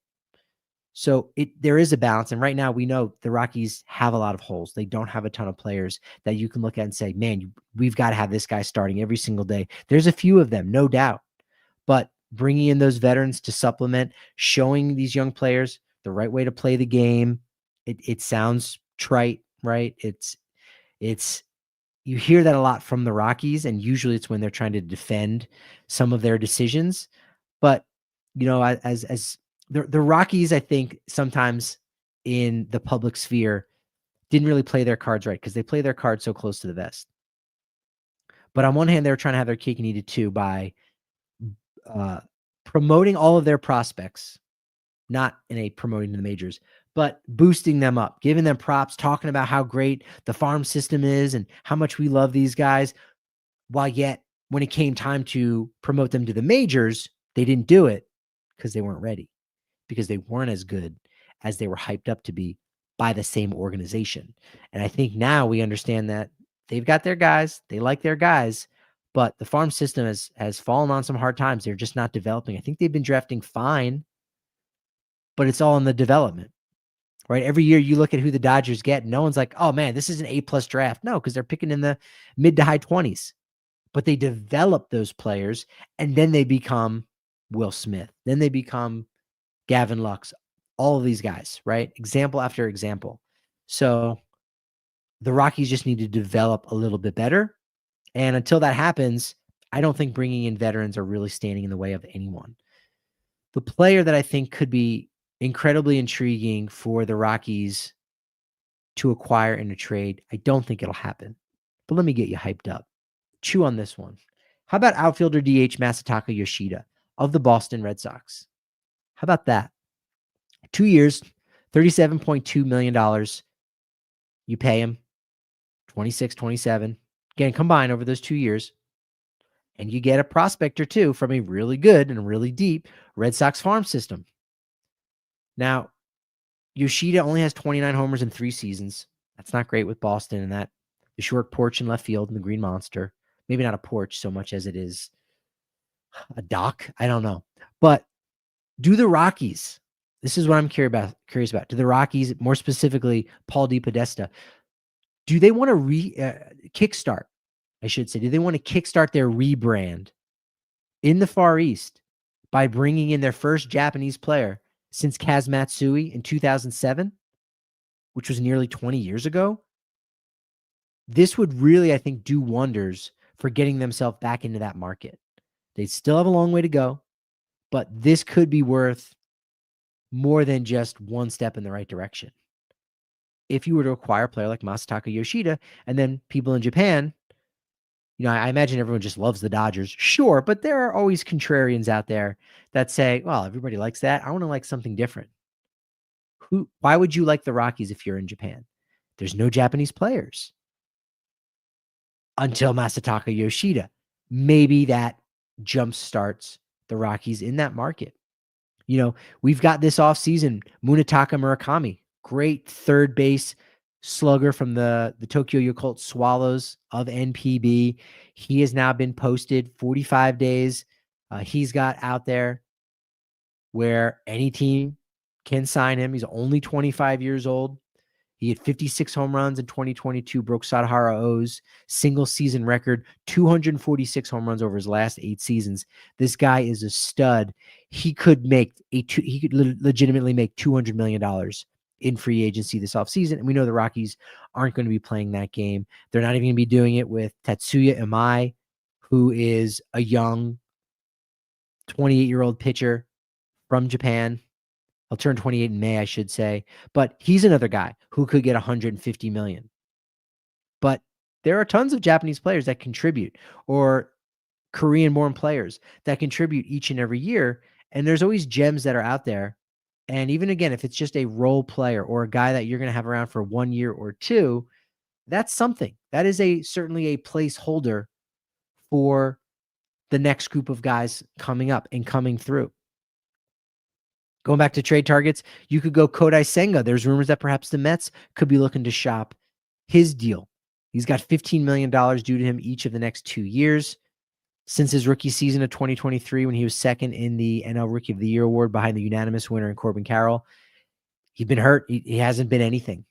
So there is a balance. And right now we know the Rockies have a lot of holes. They don't have a ton of players that you can look at and say, man, we've got to have this guy starting every single day. There's a few of them, no doubt. But bringing in those veterans to supplement, showing these young players the right way to play the game. It sounds trite, right? It's you hear that a lot from the Rockies, and usually it's when they're trying to defend some of their decisions. But as the Rockies, I think sometimes in the public sphere didn't really play their cards right because they play their cards so close to the vest. But on one hand, they were trying to have their cake and eat it too by promoting all of their prospects, not in a promoting to the majors, but boosting them up, giving them props, talking about how great the farm system is and how much we love these guys. While yet, when it came time to promote them to the majors, they didn't do it because they weren't ready, because they weren't as good as they were hyped up to be by the same organization. And I think now we understand that they've got their guys, they like their guys, but the farm system has fallen on some hard times. They're just not developing. I think they've been drafting fine, but it's all in the development. right? Every year you look at who the Dodgers get, and no one's like, oh man, this is an A+ draft. No, because they're picking in the mid to high 20s. But they develop those players, and then they become Will Smith. Then they become Gavin Lux, all of these guys, right? Example after example. So the Rockies just need to develop a little bit better. And until that happens, I don't think bringing in veterans are really standing in the way of anyone. The player that I think could be incredibly intriguing for the Rockies to acquire in a trade, I don't think it'll happen. But let me get you hyped up. Chew on this one. How about outfielder DH Masataka Yoshida of the Boston Red Sox? How about that? 2 years, $37.2 million. You pay him 26, 27. Again, combined over those 2 years. And you get a prospect or two from a really good and really deep Red Sox farm system. Now, Yoshida only has 29 homers in 3 seasons. That's not great with Boston and that the short porch in left field and the Green Monster. Maybe not a porch so much as it is a dock. I don't know. But do the Rockies, this is what I'm curious about. Do the Rockies, more specifically Paul DePodesta, do they want to kickstart, I should say, do they want to kickstart their rebrand in the Far East by bringing in their first Japanese player since Kaz Matsui in 2007, which was nearly 20 years ago? This would really, I think, do wonders for getting themselves back into that market. They still have a long way to go, but this could be worth more than just one step in the right direction. If you were to acquire a player like Masataka Yoshida, and then people in Japan, I imagine everyone just loves the Dodgers. Sure, but there are always contrarians out there that say, well, everybody likes that. I want to like something different. Why would you like the Rockies if you're in Japan? There's no Japanese players until Masataka Yoshida. Maybe that jump starts the Rockies in that market. We've got this offseason, Munetaka Murakami, great third base slugger from the Tokyo Yakult Swallows of NPB. He has now been posted 45 days. He's got out there where any team can sign him. He's only 25 years old. He had 56 home runs in 2022, broke Sadahara O's single season record, 246 home runs over his last 8 seasons. This guy is a stud. He could legitimately make $200 million in free agency this offseason. And we know the Rockies aren't going to be playing that game. They're not even going to be doing it with Tatsuya Imai, who is a young 28-year-old pitcher from Japan. He'll turn 28 in May, I should say. But he's another guy who could get $150 million. But there are tons of Japanese players that contribute, or Korean-born players that contribute each and every year. And there's always gems that are out there. And even again, if it's just a role player or a guy that you're going to have around for 1 year or 2, that's something. That is certainly a placeholder for the next group of guys coming up and coming through. Going back to trade targets, you could go Kodai Senga. There's rumors that perhaps the Mets could be looking to shop his deal. He's got $15 million due to him each of the next 2 years. Since his rookie season of 2023, when he was second in the NL Rookie of the Year award behind the unanimous winner in Corbin Carroll, he's been hurt. He hasn't been anything.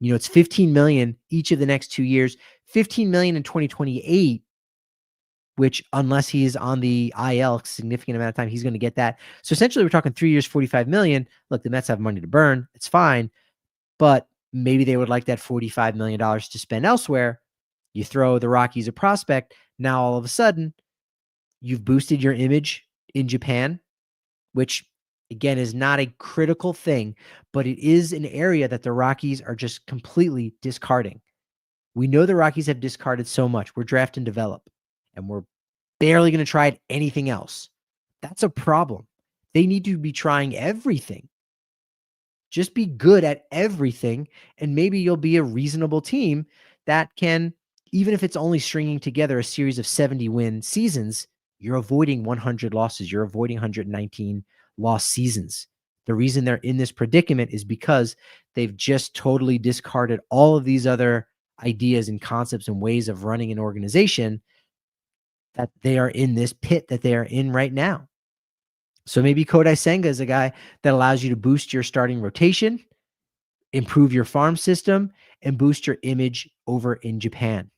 It's $15 million each of the next 2 years, $15 million in 2028, which unless he is on the IL significant amount of time, he's going to get that. So essentially we're talking 3 years, $45 million. Look, the Mets have money to burn. It's fine. But maybe they would like that $45 million to spend elsewhere. You throw the Rockies a prospect. Now all of a sudden you've boosted your image in Japan, which again is not a critical thing, but it is an area that the Rockies are just completely discarding. We know the Rockies have discarded so much. We're draft and develop, and we're barely going to try anything else. That's a problem. They need to be trying everything. Just be good at everything, and maybe you'll be a reasonable team that can, even if it's only stringing together a series of 70-win seasons, you're avoiding 100 losses. You're avoiding 119 lost seasons. The reason they're in this predicament is because they've just totally discarded all of these other ideas and concepts and ways of running an organization, that they are in this pit that they are in right now. So maybe Kodai Senga is a guy that allows you to boost your starting rotation. improve your farm system, and boost your image over in Japan.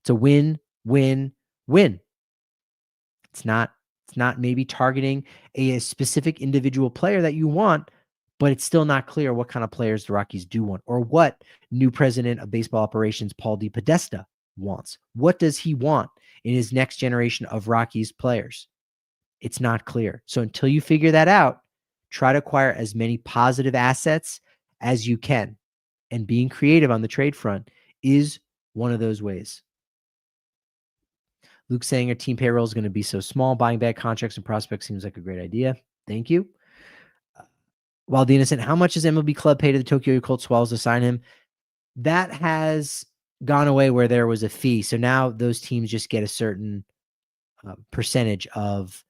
It's a win, win, win. It's not maybe targeting a specific individual player that you want, but it's still not clear what kind of players the Rockies do want or what new president of baseball operations, Paul DePodesta, wants. What does he want in his next generation of Rockies players? It's not clear. So until you figure that out, try to acquire as many positive assets as you can. And being creative on the trade front is one of those ways. Luke saying our team payroll is going to be so small. Buying back contracts and prospects seems like a great idea. Thank you. Wild Innocent, how much does MLB Club pay to the Tokyo Colt Swallows to sign him? That has gone away where there was a fee. So now those teams just get a certain percentage of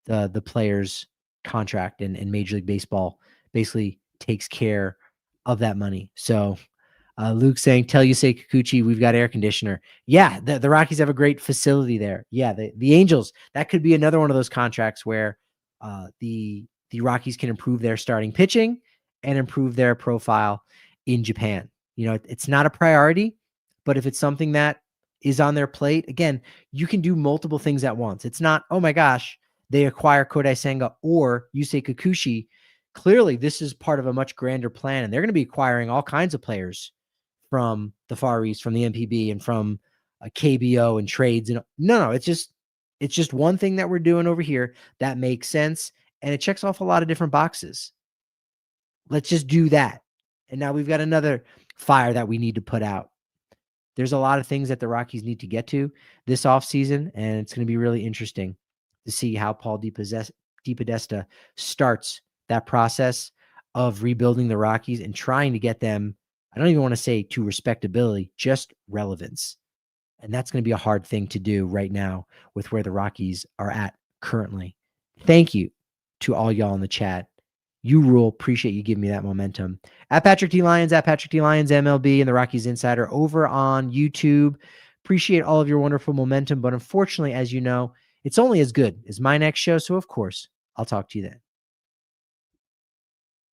the player's contract, and Major League Baseball basically takes care of that money. So Luke saying, tell Yusei Kikuchi we've got air conditioner. Yeah, the Rockies have a great facility there. Yeah, the Angels, that could be another one of those contracts where the Rockies can improve their starting pitching and improve their profile in Japan. You know, it's not a priority, but if it's something that is on their plate, again, you can do multiple things at once. It's not, oh my gosh, they acquire Kodai Senga or Yusei Kikuchi. Clearly, this is part of a much grander plan, and they're going to be acquiring all kinds of players from the Far East, from the MPB, and from KBO and trades. And no, it's just one thing that we're doing over here that makes sense, and it checks off a lot of different boxes. Let's just do that. And now we've got another fire that we need to put out. There's a lot of things that the Rockies need to get to this offseason, and it's going to be really interesting to see how Paul DePodesta starts that process of rebuilding the Rockies and trying to get them, I don't even want to say to respectability, just relevance. And that's going to be a hard thing to do right now with where the Rockies are at currently. Thank you to all y'all in the chat. You rule. Appreciate you giving me that momentum. At Patrick T. Lyons, at Patrick T. Lyons, MLB, and the Rockies Insider over on YouTube. Appreciate all of your wonderful momentum. But unfortunately, as you know, it's only as good as my next show. So, of course, I'll talk to you then.